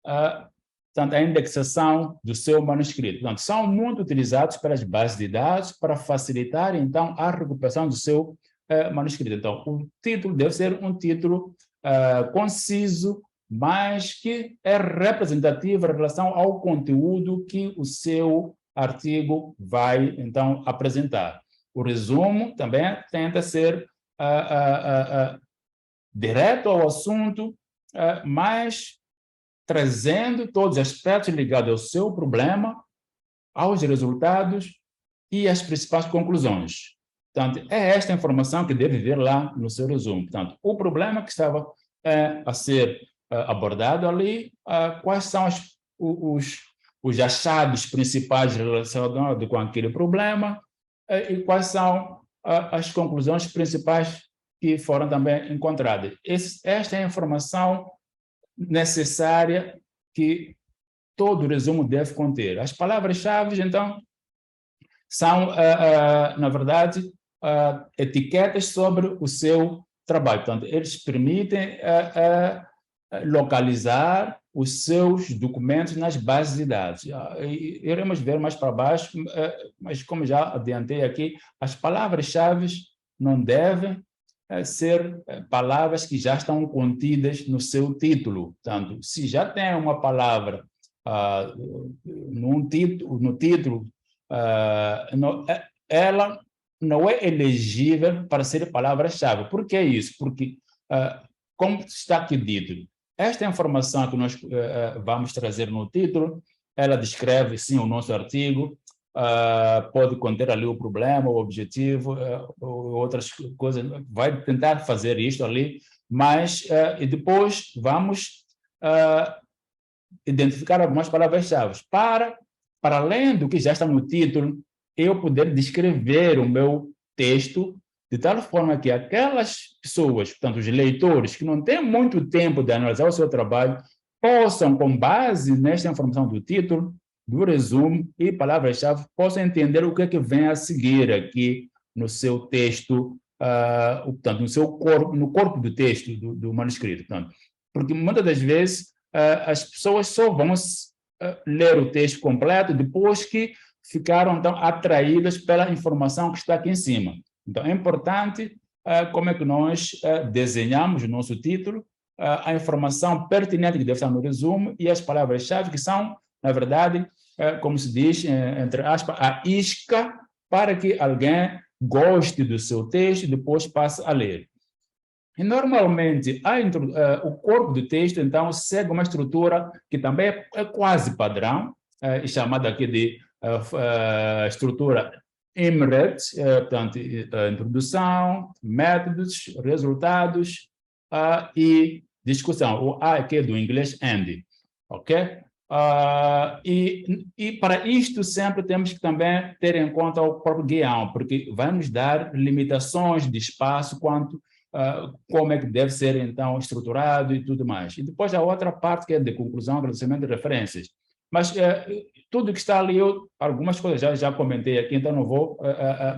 S1: portanto, a indexação do seu manuscrito. Portanto, são muito utilizados pelas bases de dados para facilitar, então, a recuperação do seu manuscrito. Então, o título deve ser um título conciso, mas que é representativo em relação ao conteúdo que o seu artigo vai, então, apresentar. O resumo também tenta ser direto ao assunto, mas trazendo todos os aspectos ligados ao seu problema, aos resultados e às principais conclusões. Portanto, é esta informação que deve vir lá no seu resumo. Portanto, o problema que estava a ser abordado ali, quais são os achados principais relacionados com aquele problema e quais são as conclusões principais que foram também encontradas. Esta é a informação necessária que todo resumo deve conter. As palavras-chave, então, são, na verdade, etiquetas sobre o seu trabalho. Portanto, eles permitem localizar os seus documentos nas bases de dados. Iremos ver mais para baixo, mas como já adiantei aqui, as palavras-chave não devem ser palavras que já estão contidas no seu título. Portanto, se já tem uma palavra no título, ela não é elegível para ser palavra-chave. Por que isso? Porque, como está aqui dito, esta informação que nós vamos trazer no título, ela descreve, sim, o nosso artigo, pode conter ali o problema, o objetivo, outras coisas, vai tentar fazer isto ali, mas e depois vamos identificar algumas palavras-chave para além do que já está no título, eu poder descrever o meu texto de tal forma que aquelas pessoas, portanto, os leitores que não têm muito tempo de analisar o seu trabalho, possam, com base nesta informação do título, do resumo e palavras-chave, possam entender o que é que vem a seguir aqui no seu texto, portanto, no corpo do texto do manuscrito. Portanto, porque muitas das vezes as pessoas só vão ler o texto completo depois que ficaram então atraídas pela informação que está aqui em cima. Então, é importante como é que nós desenhamos o nosso título, a informação pertinente que deve estar no resumo e as palavras-chave que são, na verdade, como se diz, entre aspas, a isca para que alguém goste do seu texto e depois passe a ler. E, normalmente, o corpo do texto, então, segue uma estrutura que também é quase padrão, chamada aqui de estrutura IMRET, portanto, introdução, métodos, resultados e discussão. O A aqui é do inglês end, ok? E para isto sempre temos que também ter em conta o próprio guião, porque vai nos dar limitações de espaço quanto como é que deve ser, então, estruturado e tudo mais. E depois a outra parte que é de conclusão, agradecimento de referências. Mas tudo que está ali, algumas coisas já comentei aqui, então não vou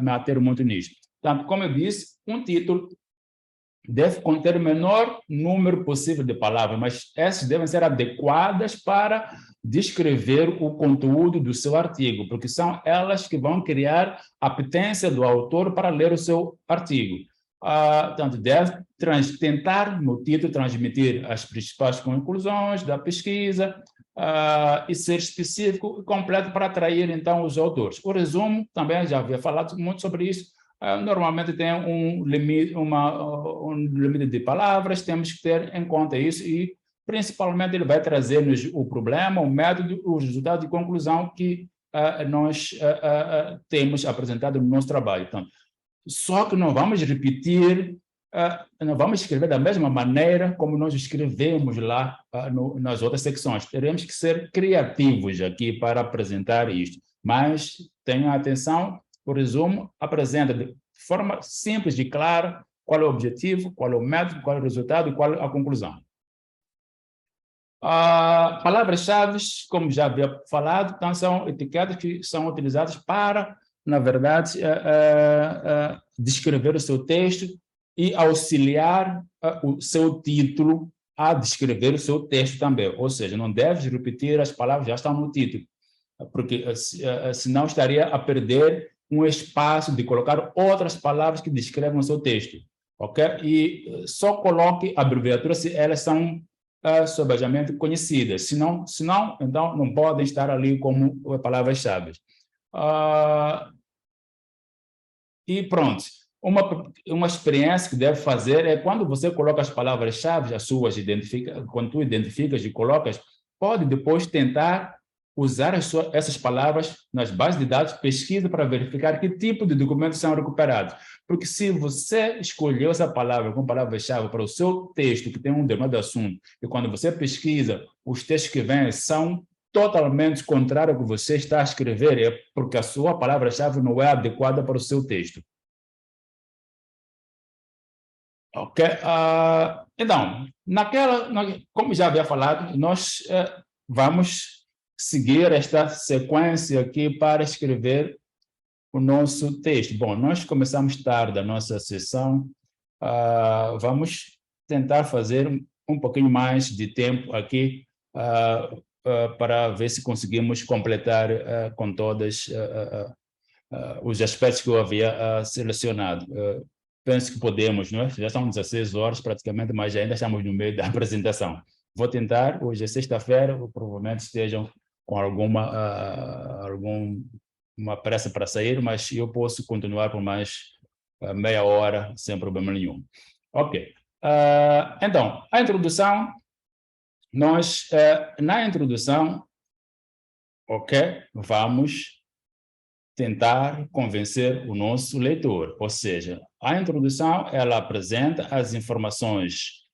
S1: me ater muito nisto. Portanto, como eu disse, um título deve conter o menor número possível de palavras, mas essas devem ser adequadas para descrever o conteúdo do seu artigo, porque são elas que vão criar a apetência do autor para ler o seu artigo. Portanto, deve tentar, no título, transmitir as principais conclusões da pesquisa e ser específico e completo para atrair, então, os autores. O resumo, também já havia falado muito sobre isso, normalmente tem um limite de palavras, temos que ter em conta isso e, principalmente, ele vai trazer-nos o problema, o método, os resultados de conclusão que nós temos apresentado no nosso trabalho. Então, só que não vamos repetir, não vamos escrever da mesma maneira como nós escrevemos lá nas outras secções. Teremos que ser criativos aqui para apresentar isto. Mas tenham atenção, o resumo apresenta de forma simples e clara qual é o objetivo, qual é o método, qual é o resultado e qual é a conclusão. Palavras-chave, como já havia falado, então, são etiquetas que são utilizadas para, na verdade, descrever o seu texto e auxiliar o seu título a descrever o seu texto também. Ou seja, não deve repetir as palavras que já estão no título, porque senão estaria a perder um espaço de colocar outras palavras que descrevam o seu texto. Ok? E só coloque abreviaturas se elas são sobejamente conhecidas. Senão, então, não podem estar ali como palavras-chave. E pronto. Uma experiência que deve fazer é quando você coloca as palavras-chave, quando tu identificas e colocas, pode depois tentar usar essas palavras nas bases de dados, pesquisa para verificar que tipo de documentos são recuperados. Porque se você escolheu essa palavra como palavra-chave para o seu texto, que tem um determinado assunto, e quando você pesquisa, os textos que vêm são totalmente contrário ao que você está a escrever, é porque a sua palavra-chave não é adequada para o seu texto. Ok? Então, como já havia falado, nós vamos seguir esta sequência aqui para escrever o nosso texto. Bom, nós começamos tarde a nossa sessão, vamos tentar fazer um pouquinho mais de tempo aqui para ver se conseguimos completar com todas os aspectos que eu havia selecionado. Penso que podemos, não é? Já são 16 horas praticamente, mas ainda estamos no meio da apresentação. Vou tentar, hoje é sexta-feira, provavelmente estejam com alguma pressa para sair, mas eu posso continuar por mais meia hora, sem problema nenhum. Ok. Então, a introdução, na introdução, ok, vamos tentar convencer o nosso leitor, ou seja, a introdução, ela apresenta as informações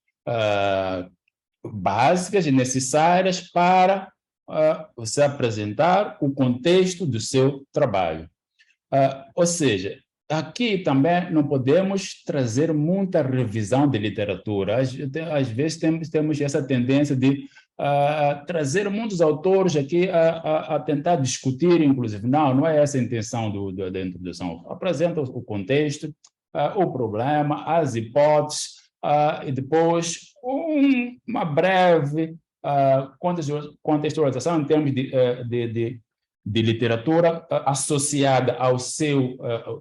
S1: básicas e necessárias para você apresentar o contexto do seu trabalho. Ou seja, aqui também não podemos trazer muita revisão de literatura. Às vezes temos essa tendência de trazer muitos autores aqui a tentar discutir, inclusive. Não é essa a intenção da introdução. Apresenta o contexto, o problema, as hipóteses, e depois uma breve contextualização em termos de literatura associada ao seu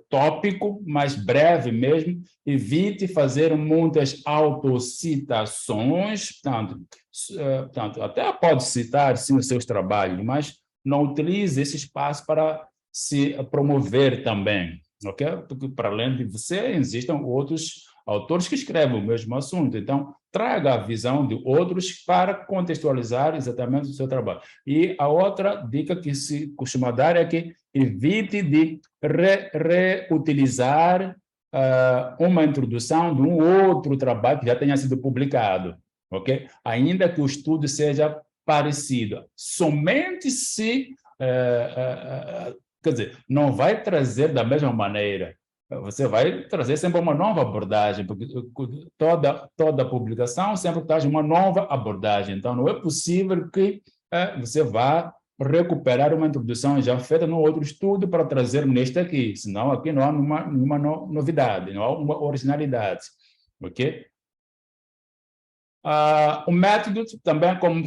S1: tópico, mais breve mesmo. Evite fazer muitas autocitações, portanto, até pode citar, sim, os seus trabalhos, mas não utilize esse espaço para se promover também, ok? Porque, para além de você, existem outros autores que escrevem o mesmo assunto. Então, traga a visão de outros para contextualizar exatamente o seu trabalho. E a outra dica que se costuma dar é que evite de reutilizar uma introdução de um outro trabalho que já tenha sido publicado, ok? Ainda que o estudo seja parecido. Somente se, quer dizer, não vai trazer da mesma maneira. Você vai trazer sempre uma nova abordagem, porque toda publicação sempre traz uma nova abordagem. Então, não é possível que você vá recuperar uma introdução já feita no outro estudo para trazer neste aqui, senão aqui não há nenhuma novidade, não há uma originalidade, ok? O método também, como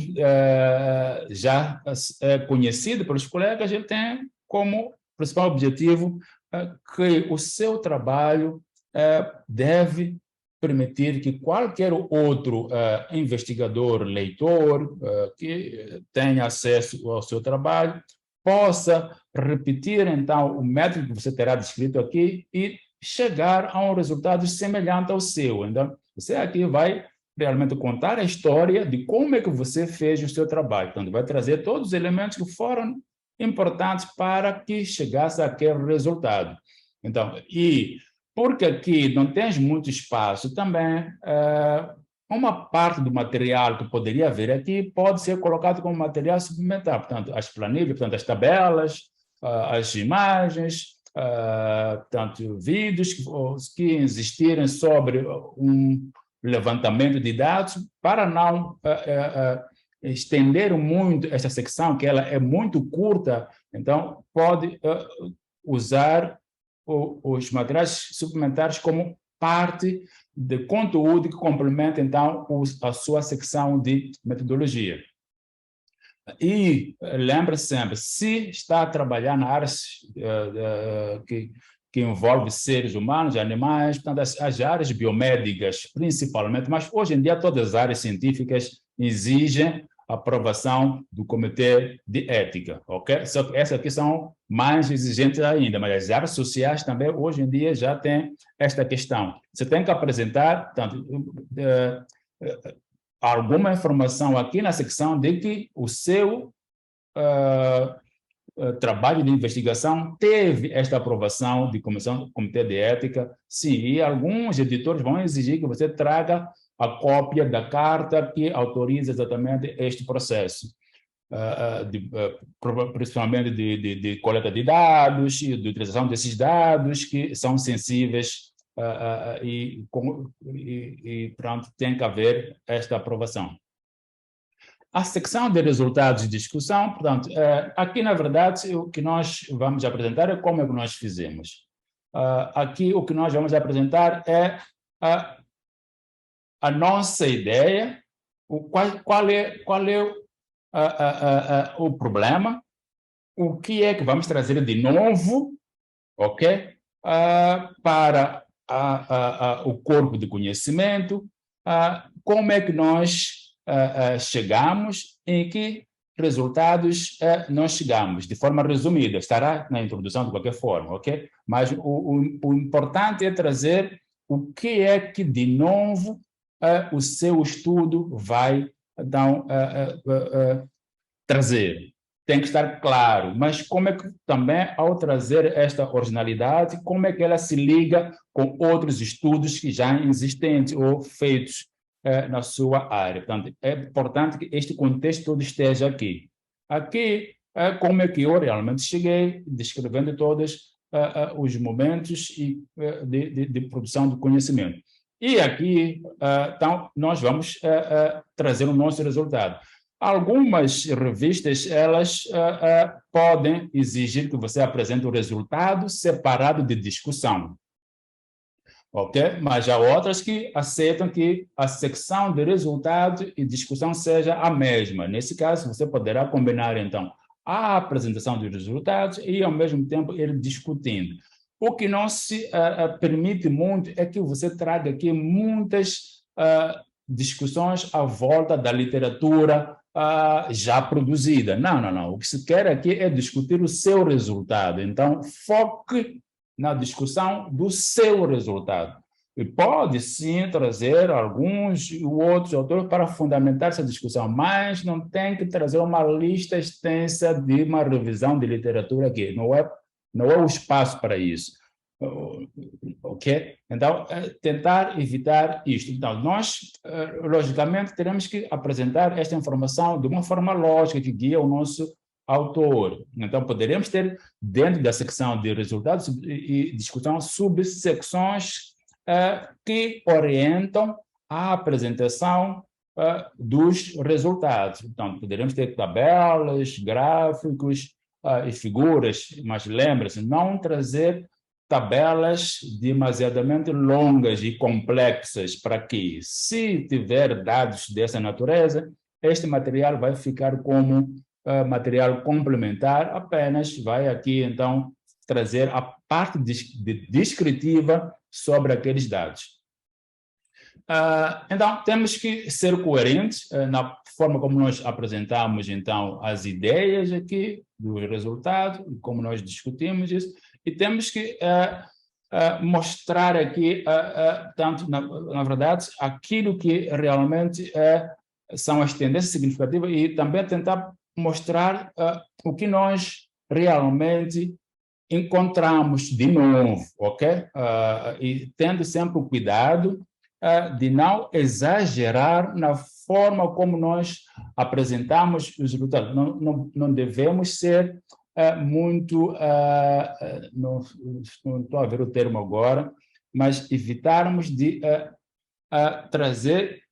S1: já é conhecido pelos colegas, ele tem como principal objetivo que o seu trabalho deve permitir que qualquer outro investigador, leitor, que tenha acesso ao seu trabalho, possa repetir, então, o método que você terá descrito aqui e chegar a um resultado semelhante ao seu. Então, você aqui vai realmente contar a história de como é que você fez o seu trabalho. Então, vai trazer todos os elementos que foram importantes para que chegasse àquele resultado. Então, e porque aqui não tens muito espaço também, uma parte do material que poderia haver aqui pode ser colocado como material suplementar, portanto, as planilhas, portanto, as tabelas, as imagens, portanto, vídeos que existirem sobre um levantamento de dados, para não estender muito esta secção, que ela é muito curta, então pode usar os materiais suplementares como parte de conteúdo que complementa, então, a sua secção de metodologia. E lembre sempre, se está a trabalhar na área que envolve seres humanos, animais, portanto, as áreas biomédicas principalmente, mas hoje em dia todas as áreas científicas exigem a aprovação do Comitê de Ética, ok? Só que essas aqui são mais exigentes ainda, mas as áreas sociais também hoje em dia já têm esta questão. Você tem que apresentar, portanto, alguma informação aqui na secção de que o seu trabalho de investigação teve esta aprovação de comitê de ética, sim, e alguns editores vão exigir que você traga a cópia da carta que autoriza exatamente este processo. principalmente de coleta de dados e de utilização desses dados que são sensíveis e pronto, tem que haver esta aprovação. A secção de resultados de discussão, portanto, aqui, na verdade, o que nós vamos apresentar é como é que nós fizemos. Aqui, o que nós vamos apresentar é a nossa ideia, qual é o problema, o que é que vamos trazer de novo, ok? Para o corpo de conhecimento, como é que nós chegamos, em que resultados nós chegamos, de forma resumida, estará na introdução de qualquer forma, ok? Mas o importante é trazer o que é que, de novo, o seu estudo vai então, trazer. Tem que estar claro, mas como é que também, ao trazer esta originalidade, como é que ela se liga com outros estudos que já existentes ou feitos na sua área. Portanto, é importante que este contexto todo esteja aqui. Aqui, como é que eu realmente cheguei, descrevendo todos os momentos de produção do conhecimento. E aqui, então, nós vamos trazer o nosso resultado. Algumas revistas, elas podem exigir que você apresente o resultado separado de discussão. Ok? Mas há outras que aceitam que a secção de resultado e discussão seja a mesma. Nesse caso, você poderá combinar, então, a apresentação dos resultados e, ao mesmo tempo, ir discutindo. O que não se permite muito é que você traga aqui muitas discussões à volta da literatura já produzida. Não, não, não. O que se quer aqui é discutir o seu resultado. Então, foque na discussão do seu resultado. E pode, sim, trazer alguns e outros autores para fundamentar essa discussão, mas não tem que trazer uma lista extensa de uma revisão de literatura aqui. Não é o espaço para isso. Ok? Então, tentar evitar isto. Então, nós, logicamente, teremos que apresentar esta informação de uma forma lógica que guia o nosso autor. Então, poderemos ter, dentro da secção de resultados e discussão, subsecções que orientam a apresentação dos resultados. Então, poderemos ter tabelas, gráficos e figuras, mas lembre-se, não trazer tabelas demasiadamente longas e complexas para que, se tiver dados dessa natureza, este material vai ficar como material complementar, apenas vai aqui, então, trazer a parte descritiva sobre aqueles dados. Então, temos que ser coerentes na forma como nós apresentamos, então, as ideias aqui dos resultados, como nós discutimos isso, e temos que mostrar aqui, tanto, na verdade, aquilo que realmente são as tendências significativas e também tentar mostrar o que nós realmente encontramos de novo, ok? E tendo sempre o cuidado de não exagerar na forma como nós apresentamos os resultados. Não devemos ser muito, não estou a ver o termo agora, mas evitarmos de trazer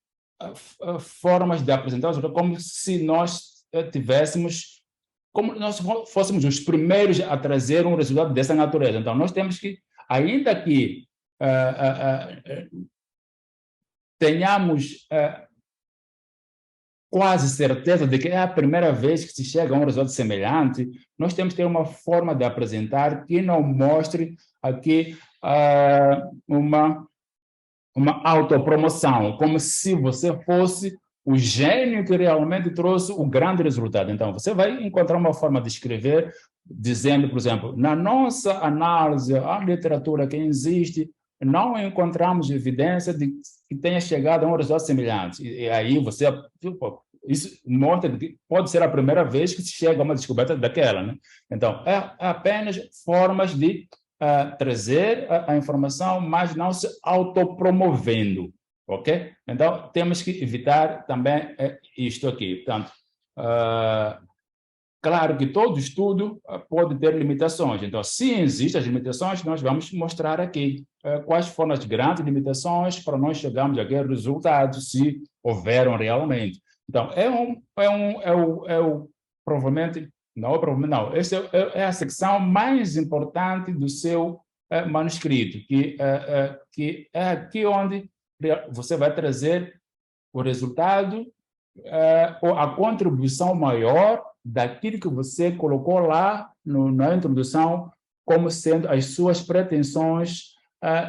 S1: formas de apresentar os resultados como se nós tivéssemos, como nós fôssemos os primeiros a trazer um resultado dessa natureza. Então, nós temos que, ainda que tenhamos quase certeza de que é a primeira vez que se chega a um resultado semelhante, nós temos que ter uma forma de apresentar que não mostre aqui uma autopromoção, como se você fosse o gênio que realmente trouxe o grande resultado. Então, você vai encontrar uma forma de escrever dizendo, por exemplo, na nossa análise, a literatura que existe, não encontramos evidência de que tenha chegado a um resultado semelhante. E aí você, isso mostra que pode ser a primeira vez que se chega a uma descoberta daquela, né? Então, é apenas formas de trazer a informação, mas não se autopromovendo, ok? Então, temos que evitar também isto aqui. Portanto, claro que todo estudo pode ter limitações. Então, se existem as limitações, nós vamos mostrar aqui quais foram as grandes limitações para nós chegarmos àquele resultado, se houveram realmente. Então, provavelmente, não, essa é a secção mais importante do seu manuscrito, que é aqui onde você vai trazer o resultado, ou a contribuição maior daquilo que você colocou lá na introdução como sendo as suas pretensões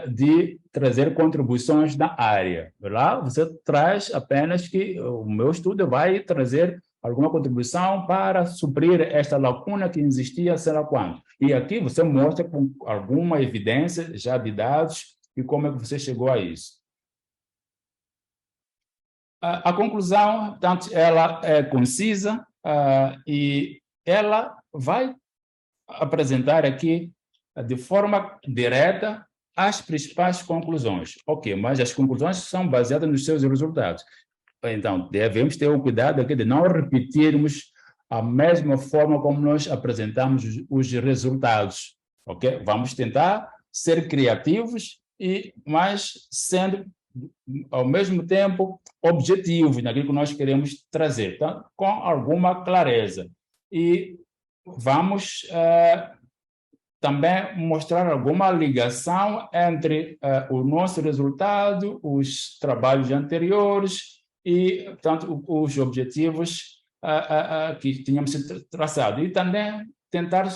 S1: de trazer contribuições na área. Lá você traz apenas que o meu estudo vai trazer alguma contribuição para suprir esta lacuna que existia, sei lá quando. E aqui você mostra com alguma evidência já de dados e como é que você chegou a isso. A conclusão, portanto, ela é concisa e ela vai apresentar aqui, de forma direta, as principais conclusões. Ok, mas as conclusões são baseadas nos seus resultados. Então, devemos ter o cuidado aqui de não repetirmos a mesma forma como nós apresentamos os resultados. Ok? Vamos tentar ser criativos, mas sendo, ao mesmo tempo, objetivos naquilo que nós queremos trazer, tá? Com alguma clareza. E vamos também mostrar alguma ligação entre o nosso resultado, os trabalhos anteriores e, portanto, os objetivos que tínhamos traçado. E também tentar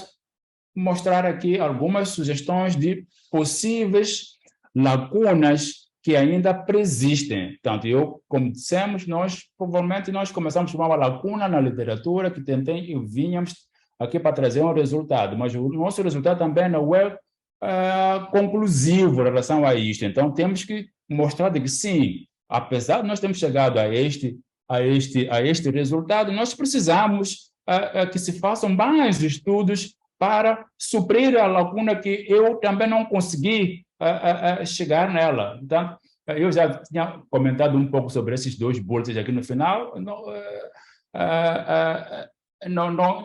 S1: mostrar aqui algumas sugestões de possíveis lacunas que ainda persistem. Portanto, como dissemos, provavelmente nós começamos com uma lacuna na literatura que tentei e vínhamos aqui para trazer um resultado, mas o nosso resultado também não é conclusivo em relação a isto. Então, temos que mostrar que sim, apesar de nós termos chegado a este resultado, nós precisamos que se façam mais estudos para suprir a lacuna que eu também não consegui chegar nela. Então, eu já tinha comentado um pouco sobre esses dois bullets aqui no final.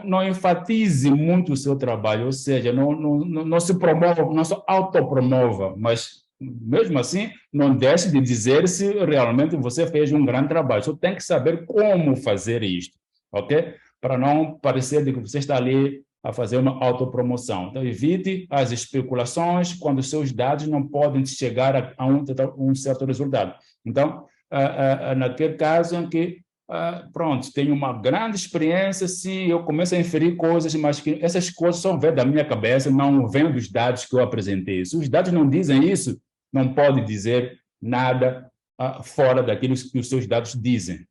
S1: Não enfatize muito o seu trabalho, ou seja, não se promova, não se autopromova, mas mesmo assim, não deixe de dizer se realmente você fez um grande trabalho. Só tem que saber como fazer isto, ok? Para não parecer que você está ali a fazer uma autopromoção. Então, evite as especulações quando os seus dados não podem chegar a um certo resultado. Então, naquele caso em que, pronto, tenho uma grande experiência, se eu começo a inferir coisas, mas que essas coisas só vêm da minha cabeça, não vêm dos dados que eu apresentei. Se os dados não dizem isso, não pode dizer nada fora daquilo que os seus dados dizem.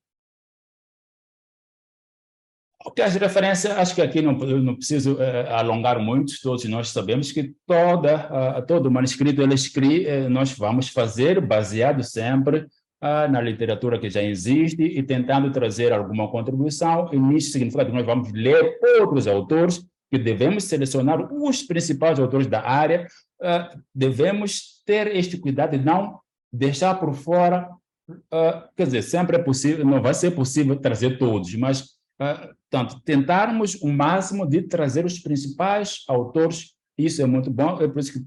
S1: Ok, as referências, acho que aqui não preciso alongar muito, todos nós sabemos que todo manuscrito nós vamos fazer baseado sempre na literatura que já existe e tentando trazer alguma contribuição, e isso significa que nós vamos ler outros autores, que devemos selecionar os principais autores da área, devemos ter este cuidado de não deixar por fora, quer dizer, sempre é possível, não vai ser possível trazer todos, mas portanto, tentarmos o máximo de trazer os principais autores, isso é muito bom, é por isso que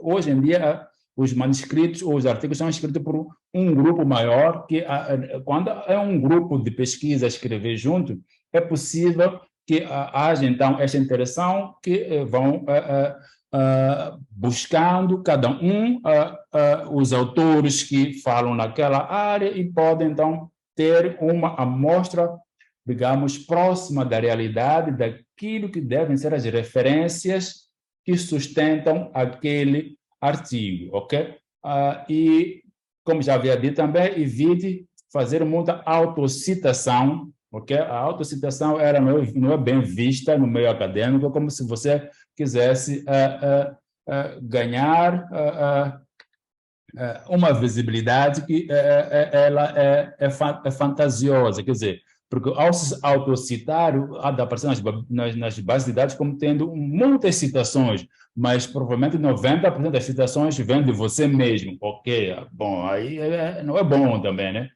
S1: hoje em dia os manuscritos ou os artigos são escritos por um grupo maior, que quando é um grupo de pesquisa a escrever junto, é possível que haja, então, essa interação que vão buscando cada um os autores que falam naquela área e podem, então, ter uma amostra, digamos, próxima da realidade, daquilo que devem ser as referências que sustentam aquele artigo, ok? E, como já havia dito também, evite fazer muita autocitação, ok? A autocitação não é bem vista no meio acadêmico, como se você quisesse ganhar uma visibilidade que ela é fantasiosa, quer dizer, porque ao se autocitar, dá aparecer nas bases de dados como tendo muitas citações, mas provavelmente 90% das citações vêm de você mesmo, ok? Bom, aí não é bom também, né?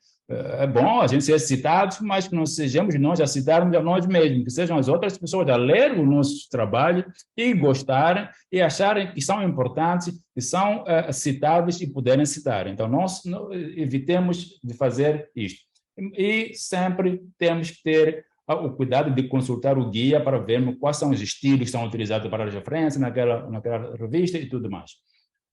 S1: É bom a gente ser citado, mas que não sejamos nós a citarmos a nós mesmos, que sejam as outras pessoas a ler o nosso trabalho e gostarem e acharem que são importantes, que são citáveis e puderem citar. Então, nós evitemos de fazer isto. E sempre temos que ter o cuidado de consultar o guia para vermos quais são os estilos que são utilizados para as referências naquela revista e tudo mais.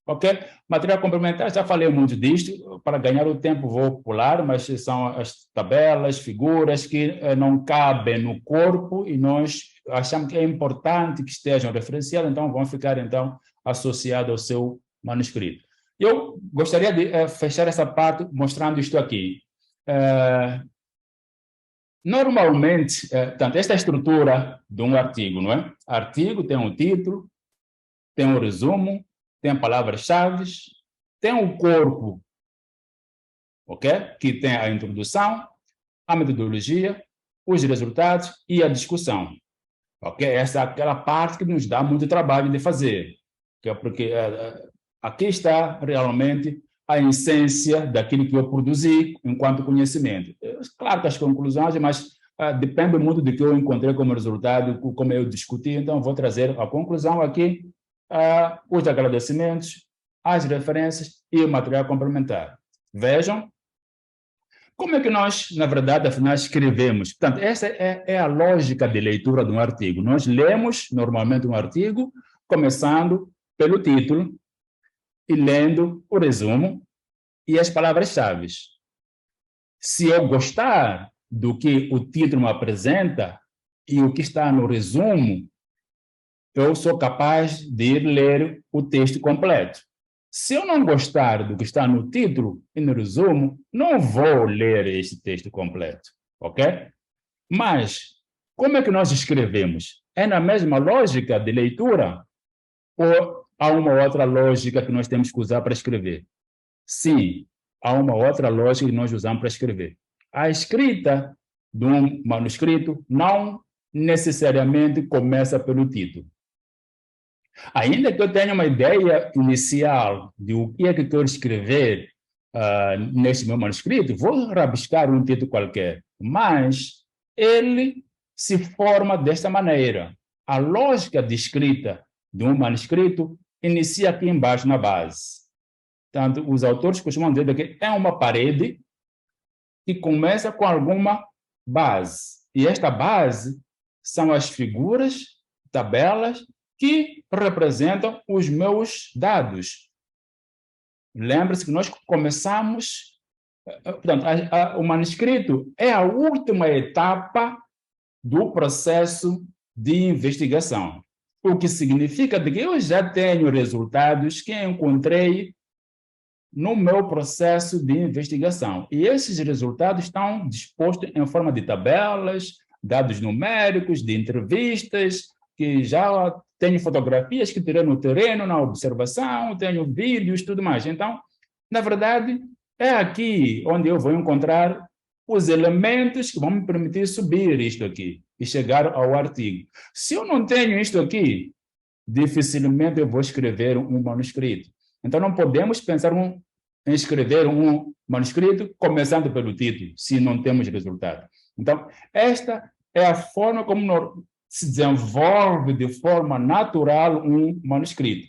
S1: Ok? Material complementar, já falei muito disto, para ganhar o tempo vou pular, mas são as tabelas, figuras que não cabem no corpo e nós achamos que é importante que estejam referenciadas, então vão ficar então associados ao seu manuscrito. Eu gostaria de fechar essa parte mostrando isto aqui. Normalmente, portanto, esta é a estrutura de um artigo, não é? Artigo tem um título, tem um resumo, tem palavras-chave, tem um corpo, ok? Que tem a introdução, a metodologia, os resultados e a discussão, ok? Essa é aquela parte que nos dá muito trabalho de fazer, que é porque aqui está realmente a essência daquilo que eu produzi enquanto conhecimento. Claro que as conclusões, mas depende muito do que eu encontrei como resultado, como eu discuti, então vou trazer a conclusão aqui, os agradecimentos, as referências e o material complementar. Vejam como é que nós, na verdade, afinal, escrevemos. Portanto, essa é a lógica de leitura de um artigo. Nós lemos, normalmente, um artigo, começando pelo título e lendo o resumo e as palavras-chave. Se eu gostar do que o título me apresenta e o que está no resumo, eu sou capaz de ir ler o texto completo. Se eu não gostar do que está no título e no resumo, não vou ler este texto completo, ok? Mas, como é que nós escrevemos? É na mesma lógica de leitura ou há uma outra lógica que nós temos que usar para escrever? Sim, há uma outra lógica que nós usamos para escrever. A escrita de um manuscrito não necessariamente começa pelo título. Ainda que eu tenha uma ideia inicial de o que é que eu quero escrever neste meu manuscrito, vou rabiscar um título qualquer, mas ele se forma desta maneira. A lógica de escrita de um manuscrito inicia aqui embaixo na base. Portanto, os autores costumam dizer que é uma parede que começa com alguma base. E esta base são as figuras, tabelas, que representam os meus dados. Lembre-se que nós começamos... Portanto, o manuscrito é a última etapa do processo de investigação. O que significa que eu já tenho resultados que encontrei no meu processo de investigação. E esses resultados estão dispostos em forma de tabelas, dados numéricos, de entrevistas, que já tenho fotografias que tirei no terreno, na observação, tenho vídeos, tudo mais. Então, na verdade, é aqui onde eu vou encontrar os elementos que vão me permitir subir isto aqui e chegar ao artigo. Se eu não tenho isto aqui, dificilmente eu vou escrever um manuscrito. Então, não podemos pensar em escrever um manuscrito começando pelo título, se não temos resultado. Então, esta é a forma como se desenvolve de forma natural um manuscrito.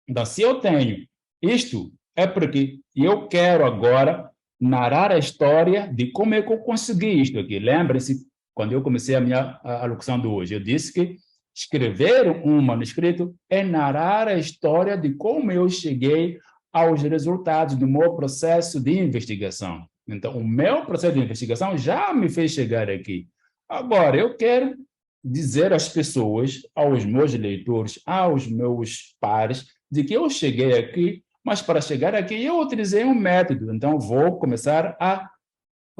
S1: Então, se eu tenho isto, é porque eu quero agora narrar a história de como é que eu consegui isto aqui. Lembre-se, quando eu comecei a minha alocução de hoje, eu disse que escrever um manuscrito é narrar a história de como eu cheguei aos resultados do meu processo de investigação. Então, o meu processo de investigação já me fez chegar aqui. Agora, eu quero dizer às pessoas, aos meus leitores, aos meus pares, de que eu cheguei aqui, mas para chegar aqui eu utilizei um método. Então, vou começar a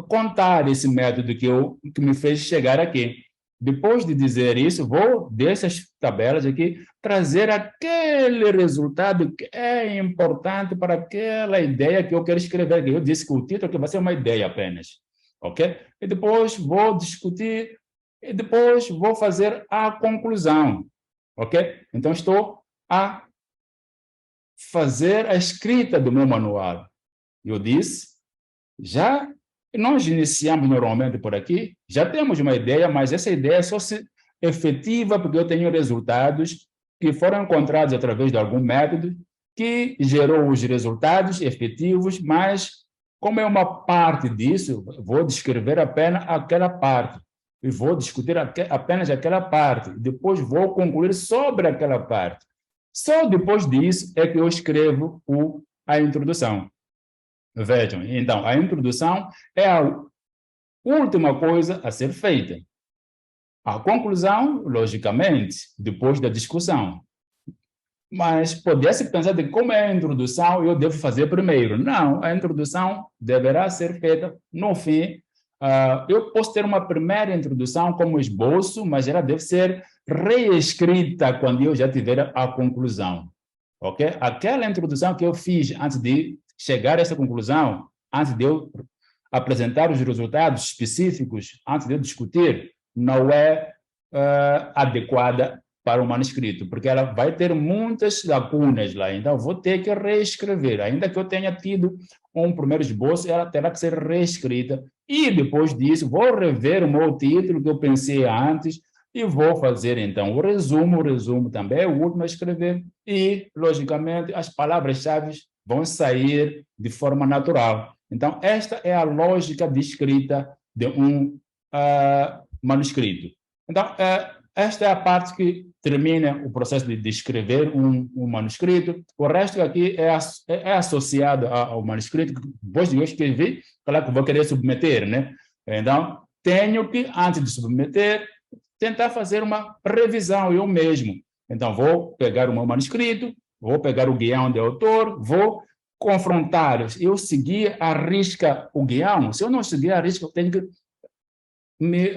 S1: contar esse método que me fez chegar aqui. Depois de dizer isso, vou, dessas tabelas aqui, trazer aquele resultado que é importante para aquela ideia que eu quero escrever. Eu disse que o título aqui vai ser uma ideia apenas, ok? E depois vou discutir, e depois vou fazer a conclusão, ok? Então, estou a fazer a escrita do meu manual. Eu disse, já Nós iniciamos normalmente por aqui, já temos uma ideia, mas essa ideia só se efetiva porque eu tenho resultados que foram encontrados através de algum método que gerou os resultados efetivos, mas como é uma parte disso, vou descrever apenas aquela parte e vou discutir apenas aquela parte, depois vou concluir sobre aquela parte. Só depois disso é que eu escrevo a introdução. Vejam, então, a introdução é a última coisa a ser feita. A conclusão, logicamente, depois da discussão. Mas podia-se pensar de como é a introdução eu devo fazer primeiro. Não, a introdução deverá ser feita no fim. Eu posso ter uma primeira introdução como esboço, mas ela deve ser reescrita quando eu já tiver a conclusão. Ok? Aquela introdução que eu fiz antes de chegar a essa conclusão, antes de eu apresentar os resultados específicos, antes de eu discutir, não é adequada para o manuscrito, porque ela vai ter muitas lacunas lá, então vou ter que reescrever, ainda que eu tenha tido um primeiro esboço, ela terá que ser reescrita, e depois disso vou rever o meu título que eu pensei antes, e vou fazer, então, o resumo também é o último a escrever, e, logicamente, as palavras-chave vão sair de forma natural. Então, esta é a lógica de escrita de um manuscrito. Então, esta é a parte que termina o processo de escrever um manuscrito. O resto aqui é associado ao manuscrito. Depois de eu escrever, claro que vou querer submeter, né? Então, tenho que, antes de submeter, tentar fazer uma revisão eu mesmo. Então, vou pegar o meu manuscrito, vou pegar o guião de autor, vou confrontar. Eu seguir à risca o guião. Se eu não seguir à risca, eu tenho que me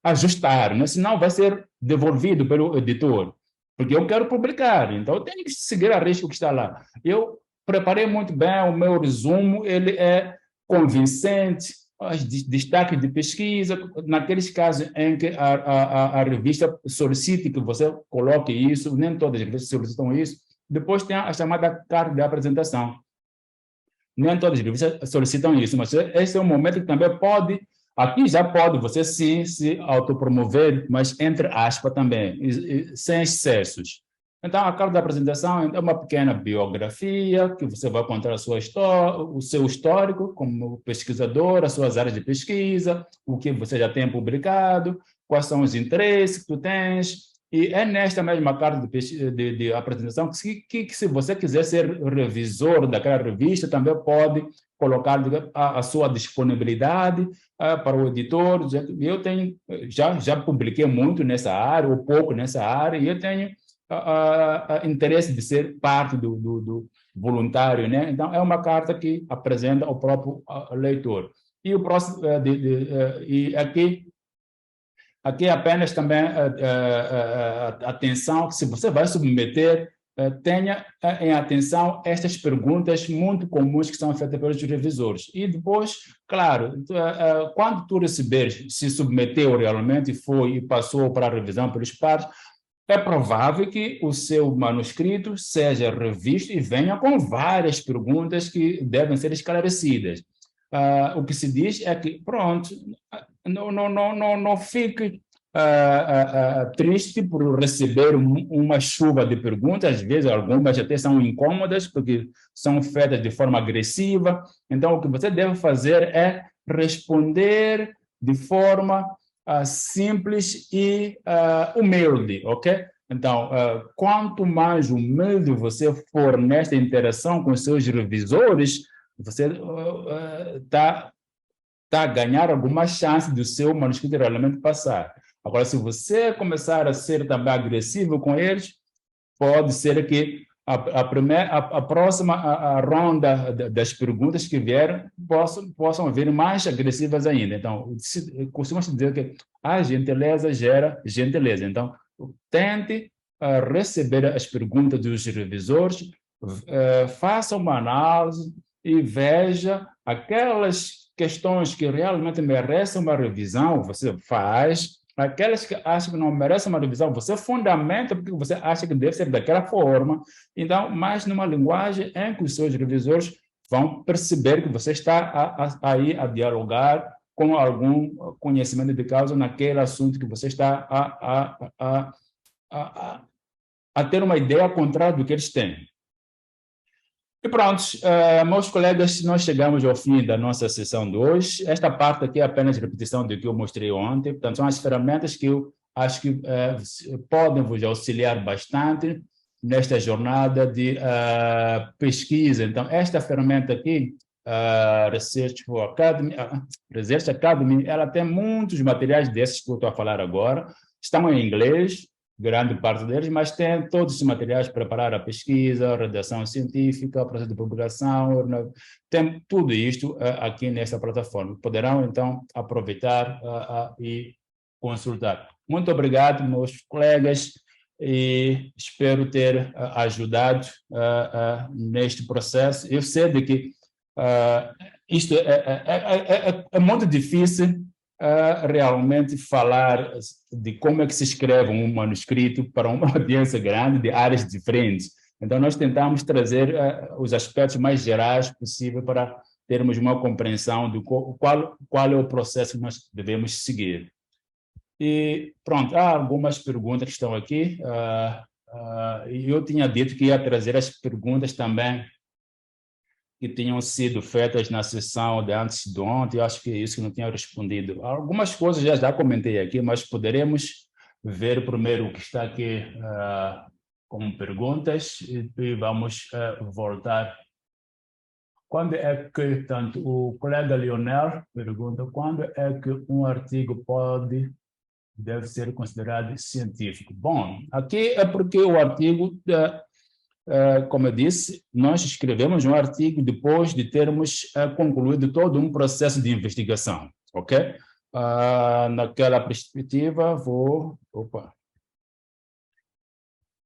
S1: ajustar, né? Senão vai ser devolvido pelo editor, porque eu quero publicar, então eu tenho que seguir a risca que está lá. Eu preparei muito bem o meu resumo, ele é convincente, os destaques de pesquisa, naqueles casos em que a revista solicite que você coloque isso, nem todas as revistas solicitam isso, depois tem a chamada carta de apresentação. Nem todas as revistas solicitam isso, mas esse é um momento que também pode, aqui já pode você sim se autopromover, mas entre aspas também, sem excessos. Então, a carta da apresentação é uma pequena biografia, que você vai contar a sua história, o seu histórico como pesquisador, as suas áreas de pesquisa, o que você já tem publicado, quais são os interesses que tu tens, e é nesta mesma carta de apresentação que, se você quiser ser revisor daquela revista, também pode colocar a sua disponibilidade para o editor. Eu tenho, já publiquei muito nessa área, ou pouco nessa área, e eu tenho interesse de ser parte do voluntário, né? Então, é uma carta que apresenta ao próprio leitor. E o próximo, e aqui apenas também atenção, que se você vai submeter, tenha em atenção estas perguntas muito comuns que são feitas pelos revisores. E depois, claro, quando tu receberes, se submeteu realmente e passou para a revisão pelos pares, é provável que o seu manuscrito seja revisto e venha com várias perguntas que devem ser esclarecidas. O que se diz é que, pronto, não fique triste por receber uma chuva de perguntas, às vezes algumas até são incômodas, porque são feitas de forma agressiva. Então, o que você deve fazer é responder de forma simples e humilde, ok? Então, quanto mais humilde você for nesta interação com os seus revisores, você está a ganhar alguma chance do seu manuscrito realmente passar. Agora, se você começar a ser também agressivo com eles, pode ser que a próxima ronda das perguntas que vieram possam vir mais agressivas ainda. Então, costuma-se dizer que a gentileza gera gentileza. Então, tente receber as perguntas dos revisores, faça uma análise e veja aquelas questões que realmente merecem uma revisão, você faz. Aquelas que acham que não merecem uma revisão, você fundamenta porque você acha que deve ser daquela forma. Então, mais numa linguagem em que os seus revisores vão perceber que você está aí a dialogar com algum conhecimento de causa naquele assunto que você está a ter uma ideia contrária do que eles têm. E pronto, meus colegas, nós chegamos ao fim da nossa sessão de hoje. Esta parte aqui é apenas repetição do que eu mostrei ontem. Portanto, são as ferramentas que eu acho que podem vos auxiliar bastante nesta jornada de pesquisa. Então, esta ferramenta aqui, Research Academy, ela tem muitos materiais desses que eu estou a falar agora. Estão em inglês, grande parte deles, mas tem todos os materiais para preparar a pesquisa, a redação científica, processo de publicação, tem tudo isto aqui nessa plataforma. Poderão, então, aproveitar e consultar. Muito obrigado, meus colegas, e espero ter ajudado neste processo. Eu sei de que isto é muito difícil realmente falar de como é que se escreve um manuscrito para uma audiência grande de áreas diferentes. Então, nós tentamos trazer os aspectos mais gerais possível para termos uma compreensão de qual é o processo que nós devemos seguir. E pronto, há algumas perguntas que estão aqui. E eu tinha dito que ia trazer as perguntas também que tinham sido feitas na sessão de antes de ontem, eu acho que é isso que não tinha respondido. Algumas coisas já comentei aqui, mas poderemos ver primeiro o que está aqui como perguntas e vamos voltar. Quando é que, tanto o colega Leonel pergunta, quando é que um artigo deve ser considerado científico? Bom, aqui é porque o artigo como eu disse, nós escrevemos um artigo depois de termos concluído todo um processo de investigação, ok? Naquela perspectiva, Opa!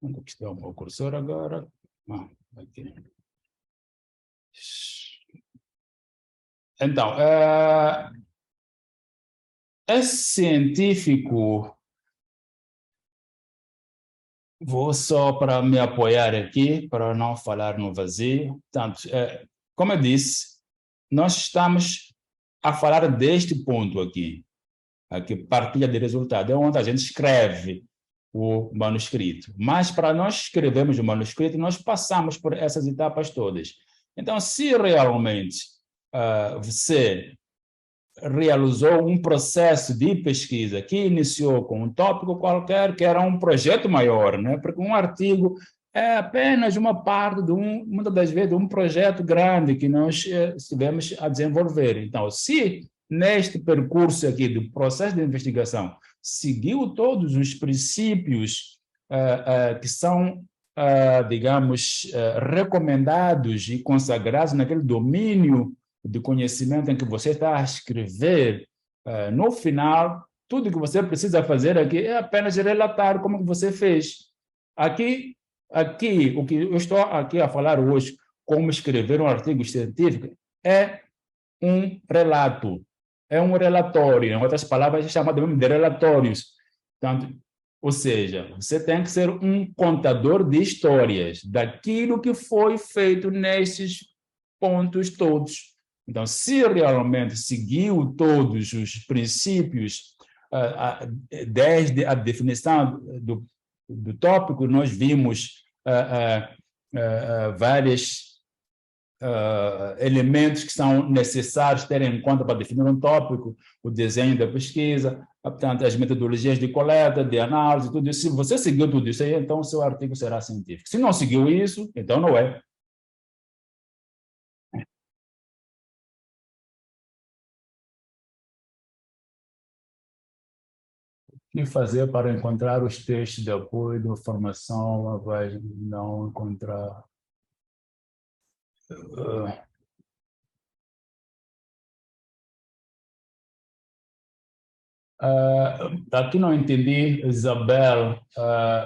S1: Onde está o meu cursor agora? Aqui. Então, é científico. Vou só para me apoiar aqui, para não falar no vazio. Portanto, como eu disse, nós estamos a falar deste ponto aqui partilha de resultado, é onde a gente escreve o manuscrito. Mas para nós escrevermos o manuscrito, nós passamos por essas etapas todas. Então, se realmente você realizou um processo de pesquisa que iniciou com um tópico qualquer, que era um projeto maior, né? Porque um artigo é apenas uma parte muitas das vezes, de um projeto grande que nós estivemos a desenvolver. Então, se neste percurso aqui do processo de investigação seguiu todos os princípios que são, digamos, recomendados e consagrados naquele domínio de conhecimento em que você está a escrever, no final, tudo que você precisa fazer aqui é apenas relatar como você fez. Aqui, o que eu estou aqui a falar hoje, como escrever um artigo científico, é um relato, é um relatório, em outras palavras, é chamado de relatórios. Portanto, ou seja, você tem que ser um contador de histórias daquilo que foi feito nesses pontos todos. Então, se realmente seguiu todos os princípios, desde a definição do tópico, nós vimos vários elementos que são necessários ter em conta para definir um tópico, o desenho da pesquisa, portanto, as metodologias de coleta, de análise, tudo isso. Se você seguiu tudo isso aí, então o seu artigo será científico. Se não seguiu isso, então não é. O que fazer para encontrar os textos de apoio de formação, vai não encontrar? Aqui não entendi, Isabel,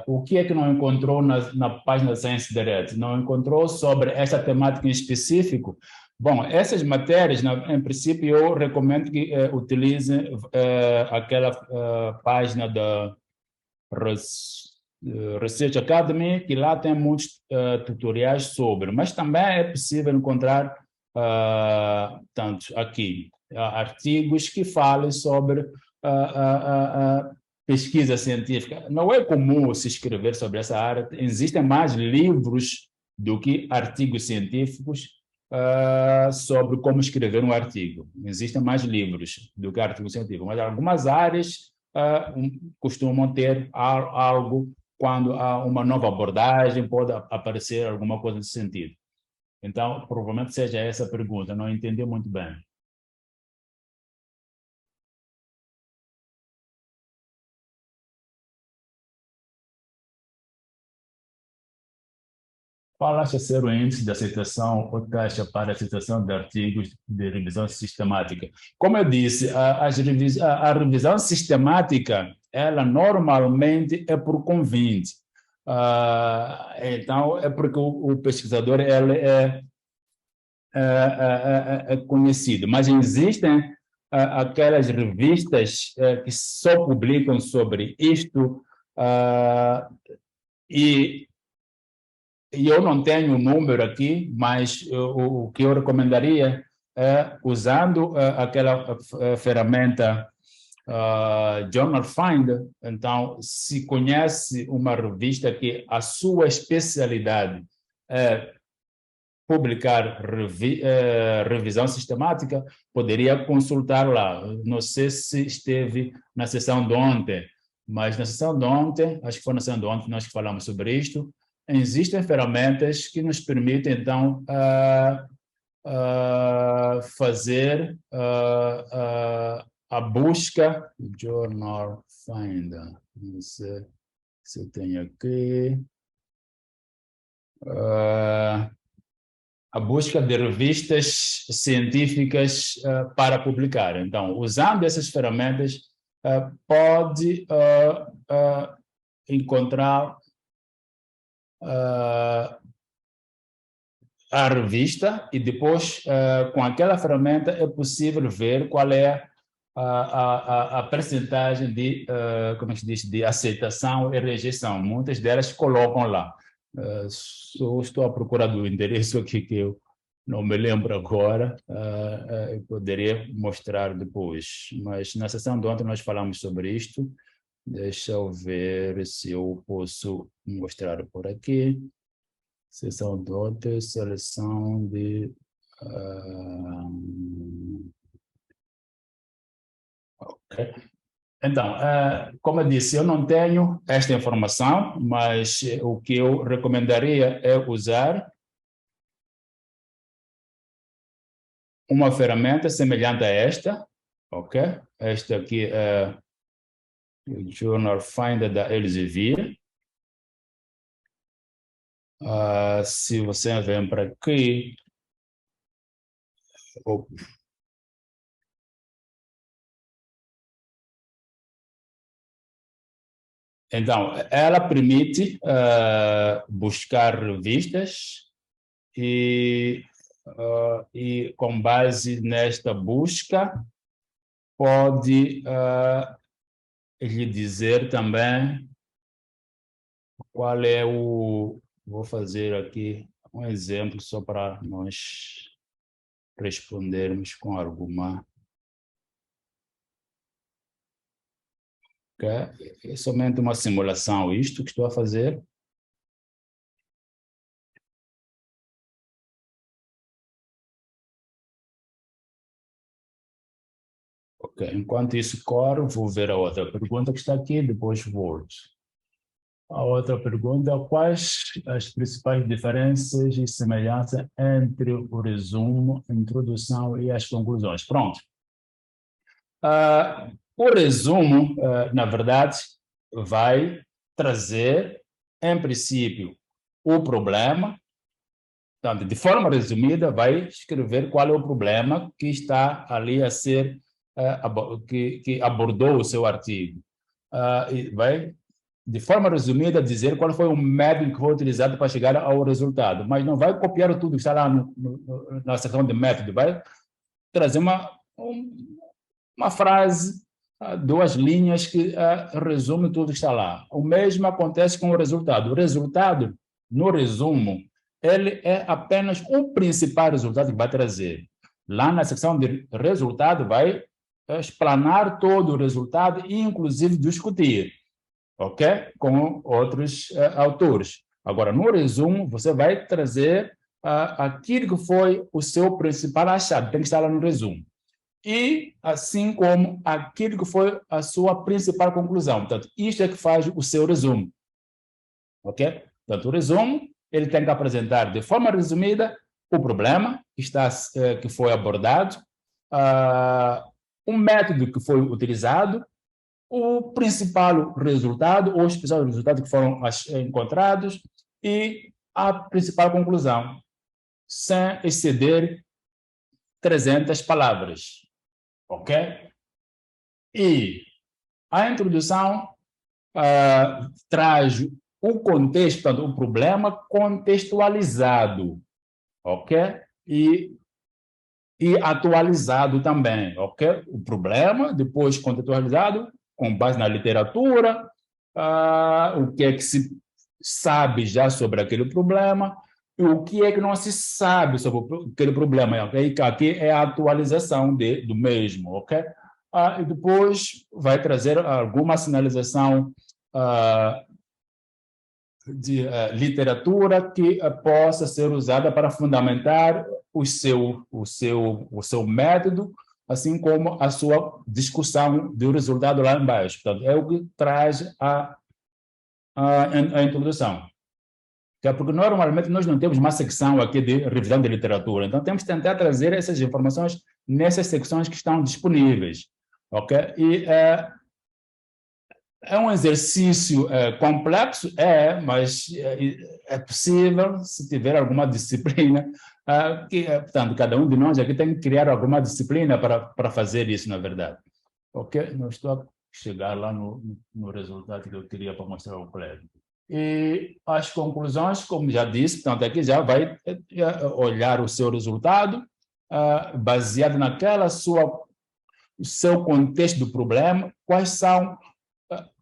S1: o que é que não encontrou na página Science Direct? Não encontrou sobre essa temática em específico? Bom, essas matérias, em princípio, eu recomendo que utilize aquela página da Research Academy, que lá tem muitos tutoriais sobre, mas também é possível encontrar tanto aqui, artigos que falem sobre pesquisa científica. Não é comum se escrever sobre essa área, existem mais livros do que artigos científicos sobre como escrever um artigo. Existem mais livros do que artigos científicos, mas algumas áreas costumam ter algo quando há uma nova abordagem, pode aparecer alguma coisa nesse sentido. Então, provavelmente seja essa a pergunta, não entendi muito bem. Qual acha ser o índice de aceitação ou taxa para aceitação de artigos de revisão sistemática? Como eu disse, a revisão sistemática, ela normalmente é por convite. Então, é porque o pesquisador ele é conhecido, mas existem aquelas revistas que só publicam sobre isto e eu não tenho o número aqui, mas o que eu recomendaria é usando aquela ferramenta Journal Finder. Então, se conhece uma revista que a sua especialidade é publicar revisão sistemática, poderia consultar lá. Não sei se esteve na sessão de ontem, mas na sessão de ontem, acho que foi na sessão de ontem, nós falamos sobre isto. Existem ferramentas que nos permitem, então, fazer a busca, Journal Finder, não sei se eu tenho aqui, a busca de revistas científicas para publicar. Então, usando essas ferramentas, pode encontrar a revista e depois, com aquela ferramenta, é possível ver qual é a percentagem de, como se diz, de aceitação e rejeição. Muitas delas colocam lá. Estou à procura do endereço aqui que eu não me lembro agora, eu poderia mostrar depois. Mas na sessão de ontem nós falamos sobre isto. Deixa eu ver se eu posso mostrar por aqui. Sessão de ontem, seleção de... ok. Então, como eu disse, eu não tenho esta informação, mas o que eu recomendaria é usar uma ferramenta semelhante a esta, ok? Esta aqui é o Journal Finder da Elsevier. Se você vem para aqui, então, ela permite buscar revistas e com base nesta busca, pode lhe dizer também qual é o... Vou fazer aqui um exemplo só para nós respondermos com alguma... É somente uma simulação, isto que estou a fazer. Ok, enquanto isso corre, vou ver a outra pergunta que está aqui, depois Word. A outra pergunta, quais as principais diferenças e semelhanças entre o resumo, a introdução e as conclusões? Pronto. O resumo, na verdade, vai trazer, em princípio, o problema. Portanto, de forma resumida, vai escrever qual é o problema que está ali a ser, que abordou o seu artigo. E vai, de forma resumida, dizer qual foi o método que foi utilizado para chegar ao resultado, mas não vai copiar tudo que está lá na seção de método, vai trazer uma frase, 2 linhas que resume tudo que está lá. O mesmo acontece com o resultado. O resultado, no resumo, ele é apenas o principal resultado que vai trazer. Lá na secção de resultado, vai explanar todo o resultado e, inclusive, discutir, ok? Com outros autores. Agora, no resumo, você vai trazer aquilo que foi o seu principal achado, tem que estar lá no resumo. E, assim como aquilo que foi a sua principal conclusão. Portanto, isto é que faz o seu resumo, ok? Portanto, o resumo, ele tem que apresentar de forma resumida o problema que foi abordado, o método que foi utilizado, o principal resultado, ou os principais resultados que foram encontrados e a principal conclusão, sem exceder 300 palavras, ok? E a introdução traz o contexto, portanto, o problema contextualizado, ok? E atualizado também, ok? O problema, depois contextualizado, com base na literatura, o que é que se sabe já sobre aquele problema, e o que é que não se sabe sobre aquele problema, ok? Aqui é a atualização do mesmo, ok? E depois vai trazer alguma sinalização de literatura que possa ser usada para fundamentar o seu método, assim como a sua discussão do resultado lá embaixo. Portanto, é o que traz a introdução. Porque normalmente nós não temos uma secção aqui de revisão de literatura, então temos que tentar trazer essas informações nessas secções que estão disponíveis, ok? E é um exercício complexo, mas é possível se tiver alguma disciplina, portanto, cada um de nós aqui tem que criar alguma disciplina para fazer isso, na verdade. Ok? Não estou a chegar lá no resultado que eu queria para mostrar ao colega. E as conclusões, como já disse, portanto, aqui já vai olhar o seu resultado, baseado o seu contexto do problema, quais são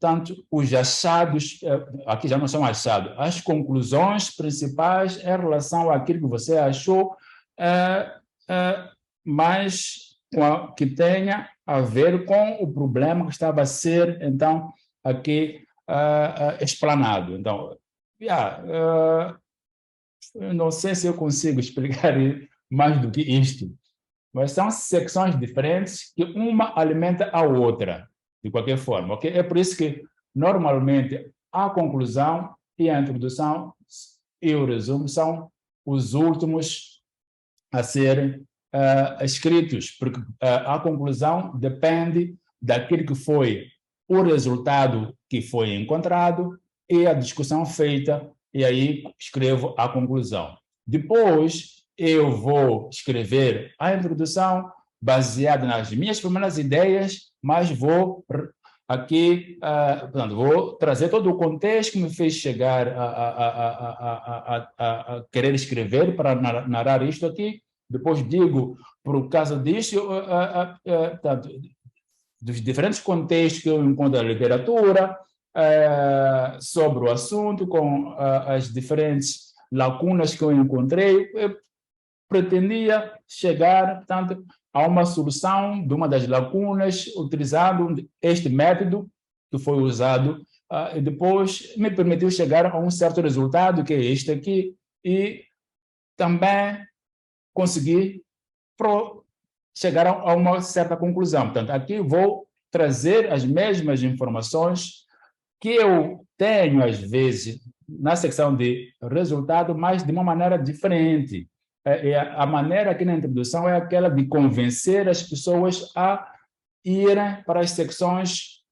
S1: tanto os achados, aqui já não são achados, as conclusões principais em relação àquilo que você achou, mas que tenha a ver com o problema que estava a ser, então, aqui explanado. Então, não sei se eu consigo explicar mais do que isto, mas são secções diferentes que uma alimenta a outra, de qualquer forma, ok? É por isso que, normalmente, a conclusão e a introdução e o resumo são os últimos a serem escritos, porque a conclusão depende daquilo que foi o resultado que foi encontrado e a discussão feita, e aí escrevo a conclusão. Depois, eu vou escrever a introdução baseada nas minhas primeiras ideias, mas vou aqui, portanto, vou trazer todo o contexto que me fez chegar a querer escrever para narrar isto aqui. Depois digo, por causa disso, portanto, dos diferentes contextos que eu encontro na literatura, sobre o assunto, com as diferentes lacunas que eu encontrei, eu pretendia chegar, portanto, a uma solução de uma das lacunas, utilizando este método que foi usado, e depois me permitiu chegar a um certo resultado, que é este aqui, e também consegui chegar a uma certa conclusão. Portanto, aqui vou trazer as mesmas informações que eu tenho, às vezes, na secção de resultado, mas de uma maneira diferente. A maneira aqui na introdução é aquela de convencer as pessoas a irem para as secções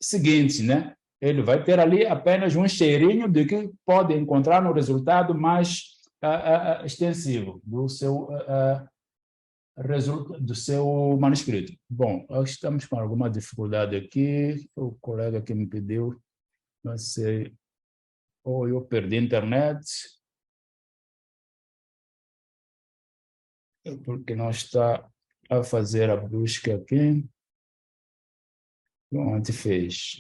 S1: seguintes, né? Ele vai ter ali apenas um cheirinho de que pode encontrar no resultado mais extensivo do seu manuscrito. Bom, estamos com alguma dificuldade aqui, o colega que me pediu, não sei, ou eu perdi a internet, porque não está a fazer a busca aqui. Onde fez?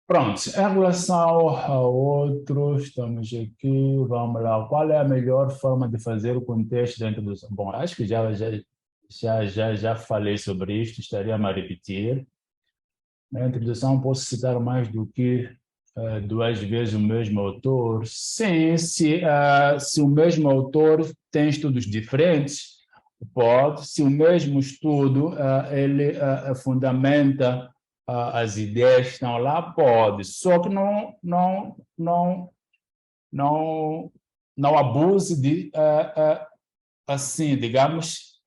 S1: Pronto, em relação ao outro, estamos aqui, vamos lá. Qual é a melhor forma de fazer o contexto da introdução? Bom, acho que já falei sobre isto, estaria a me repetir. Na introdução, posso citar mais do que duas vezes o mesmo autor? Sim, se o mesmo autor tem estudos diferentes, pode. Se o mesmo estudo ele fundamenta as ideias que estão lá, pode. Só que não, não abuse de, assim, digamos,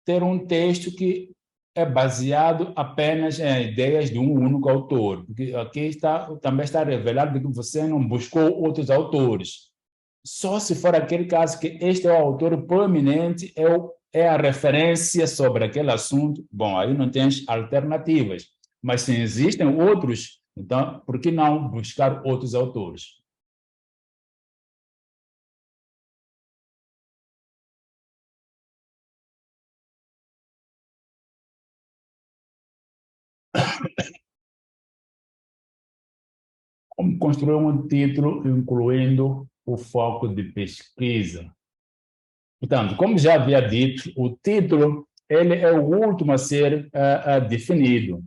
S1: ter um texto que é baseado apenas em ideias de um único autor. Porque aqui também está revelado que você não buscou outros autores. Só se for aquele caso que este é o autor proeminente, é a referência sobre aquele assunto, bom, aí não tens alternativas. Mas se existem outros, então, por que não buscar outros autores? Como construir um título incluindo o foco de pesquisa? Portanto, como já havia dito, o título ele é o último a ser definido.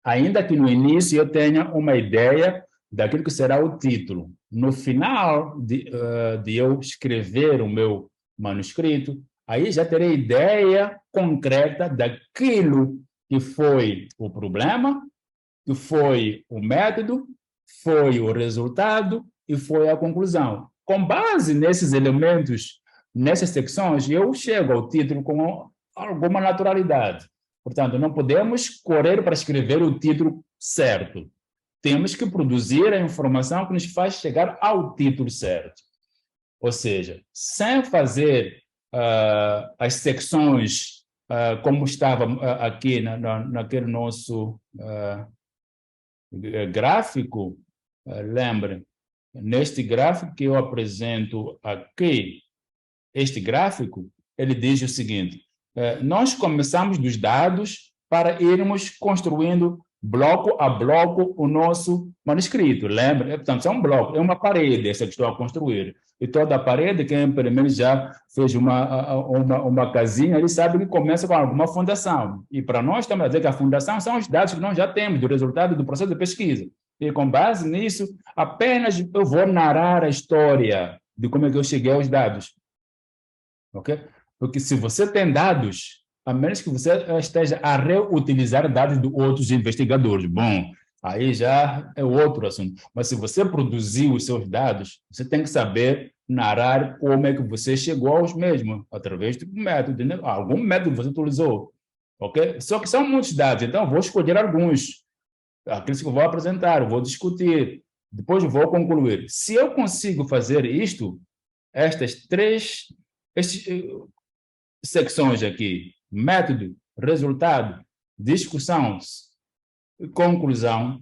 S1: Ainda que no início eu tenha uma ideia daquilo que será o título. No final de eu escrever o meu manuscrito, aí já terei ideia concreta daquilo que foi o problema, que foi o método, foi o resultado e foi a conclusão. Com base nesses elementos, nessas secções, eu chego ao título com alguma naturalidade. Portanto, não podemos correr para escrever o título certo. Temos que produzir a informação que nos faz chegar ao título certo. Ou seja, sem fazer as secções como estava aqui naquele nosso gráfico, lembre, neste gráfico que eu apresento aqui, este gráfico, ele diz o seguinte: nós começamos dos dados para irmos construindo bloco a bloco o nosso manuscrito. Lembra? Portanto, é um bloco, é uma parede essa que estou a construir. E toda a parede, quem pelo menos já fez uma casinha, ele sabe que começa com alguma fundação. E para nós, estamos a dizer que a fundação são os dados que nós já temos do resultado do processo de pesquisa. E com base nisso, apenas eu vou narrar a história de como é que eu cheguei aos dados. Ok? Porque se você tem dados, a menos que você esteja a reutilizar dados de outros investigadores, bom, aí já é outro assunto. Mas se você produziu os seus dados, você tem que saber narrar como é que você chegou aos mesmos, através de um método, né? Algum método você utilizou, ok? Só que são muitos dados, então vou escolher alguns, aqueles que eu vou apresentar, eu vou discutir, depois vou concluir. Se eu consigo fazer isto, estas três secções aqui, método, resultado, discussão, conclusão,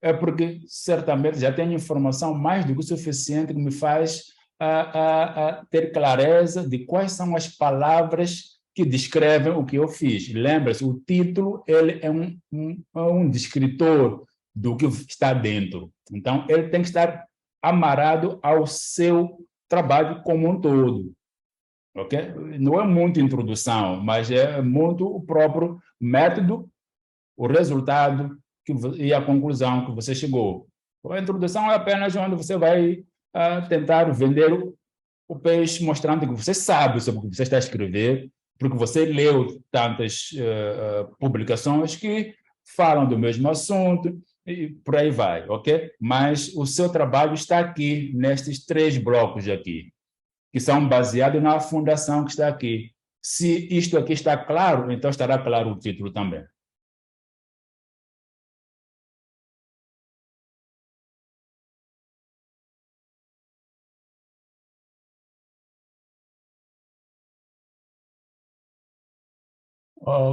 S1: é porque certamente já tenho informação mais do que suficiente que me faz ter clareza de quais são as palavras que descrevem o que eu fiz. Lembra-se, o título ele é um descritor do que está dentro. Então, ele tem que estar amarrado ao seu trabalho como um todo. Okay? Não é muito introdução, mas é muito o próprio método, o resultado e a conclusão que você chegou. A introdução é apenas onde você vai tentar vender o peixe, mostrando que você sabe sobre o que você está a escrever, porque você leu tantas publicações que falam do mesmo assunto e por aí vai, ok? Mas o seu trabalho está aqui, nestes três blocos aqui, que são baseados na fundação que está aqui. Se isto aqui está claro, então estará claro o título também.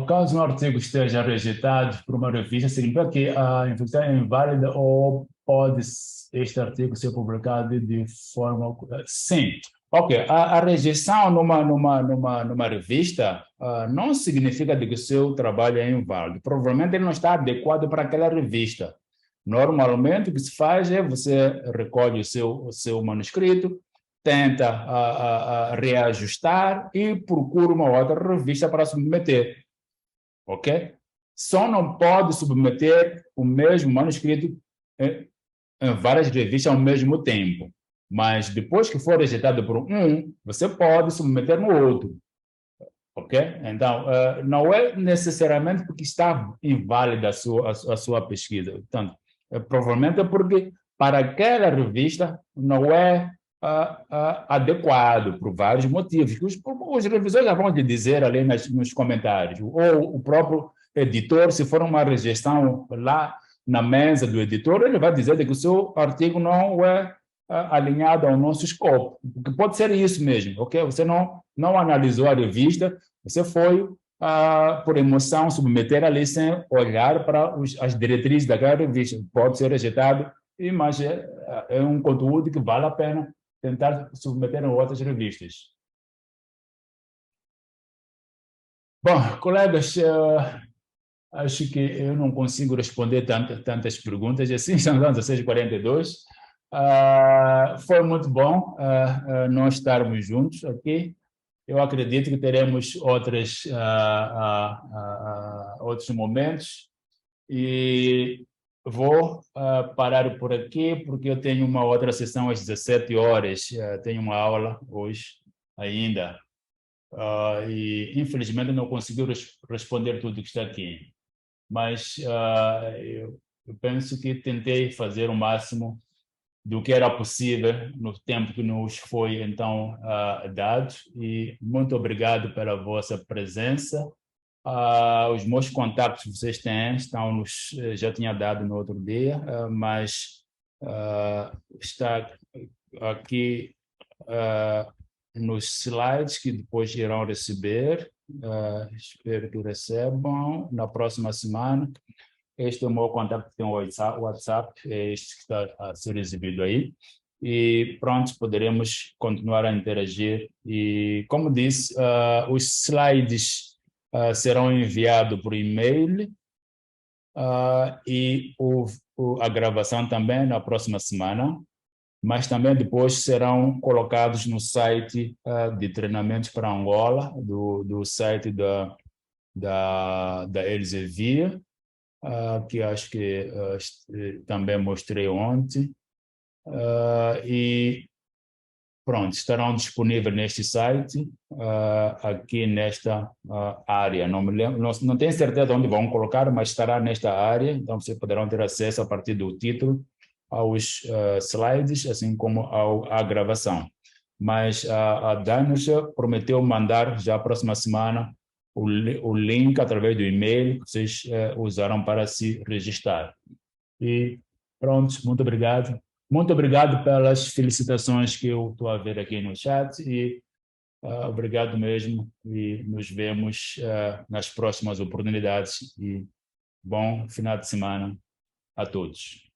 S1: Caso um artigo esteja rejeitado por uma revista, significa que a informação é inválida ou pode este artigo ser publicado de forma... Sim. Ok, a rejeição numa revista não significa de que o seu trabalho é inválido. Provavelmente ele não está adequado para aquela revista. Normalmente, o que se faz é você recolhe o seu manuscrito, tenta reajustar e procura uma outra revista para submeter, ok? Só não pode submeter o mesmo manuscrito em várias revistas ao mesmo tempo, mas depois que for rejeitado por um, você pode submeter no outro. Ok? Então, não é necessariamente porque está inválida a sua pesquisa. Portanto, provavelmente é porque para aquela revista não é adequado por vários motivos. Os revisores já vão te dizer ali nos comentários. Ou o próprio editor, se for uma rejeição lá na mesa do editor, ele vai dizer que o seu artigo não é alinhado ao nosso escopo. Porque pode ser isso mesmo, ok? Você não analisou a revista, você foi, por emoção, submeter ali sem olhar para as diretrizes daquela revista. Pode ser rejeitado, mas é um conteúdo que vale a pena tentar submeter em outras revistas. Bom, colegas, acho que eu não consigo responder tantas perguntas assim, são 16h42. Foi muito bom nós estarmos juntos aqui. Eu acredito que teremos outros momentos e vou parar por aqui porque eu tenho uma outra sessão às 17 horas, tenho uma aula hoje ainda e infelizmente não consegui responder tudo que está aqui, mas eu penso que tentei fazer o máximo do que era possível no tempo que nos foi então dado e muito obrigado pela vossa presença. Os meus contatos que vocês têm já tinha dado no outro dia, mas está aqui nos slides que depois irão receber. Espero que recebam na próxima semana. Este é o meu contato que tem o WhatsApp, é este que está a ser exibido aí. E pronto, poderemos continuar a interagir. E, como disse, os slides serão enviados por e-mail e a gravação também na próxima semana, mas também depois serão colocados no site de treinamentos para Angola, do site da Elsevier, que acho que também mostrei ontem, e pronto, estarão disponíveis neste site, aqui nesta área. Não me lembro, não tenho certeza de onde vão colocar, mas estará nesta área, então vocês poderão ter acesso a partir do título aos slides, assim como à gravação. Mas a Danusia prometeu mandar já a próxima semana o link através do e-mail que vocês usarão para se registrar. E pronto, muito obrigado. Muito obrigado pelas felicitações que eu estou a ver aqui no chat e obrigado mesmo e nos vemos nas próximas oportunidades e bom final de semana a todos.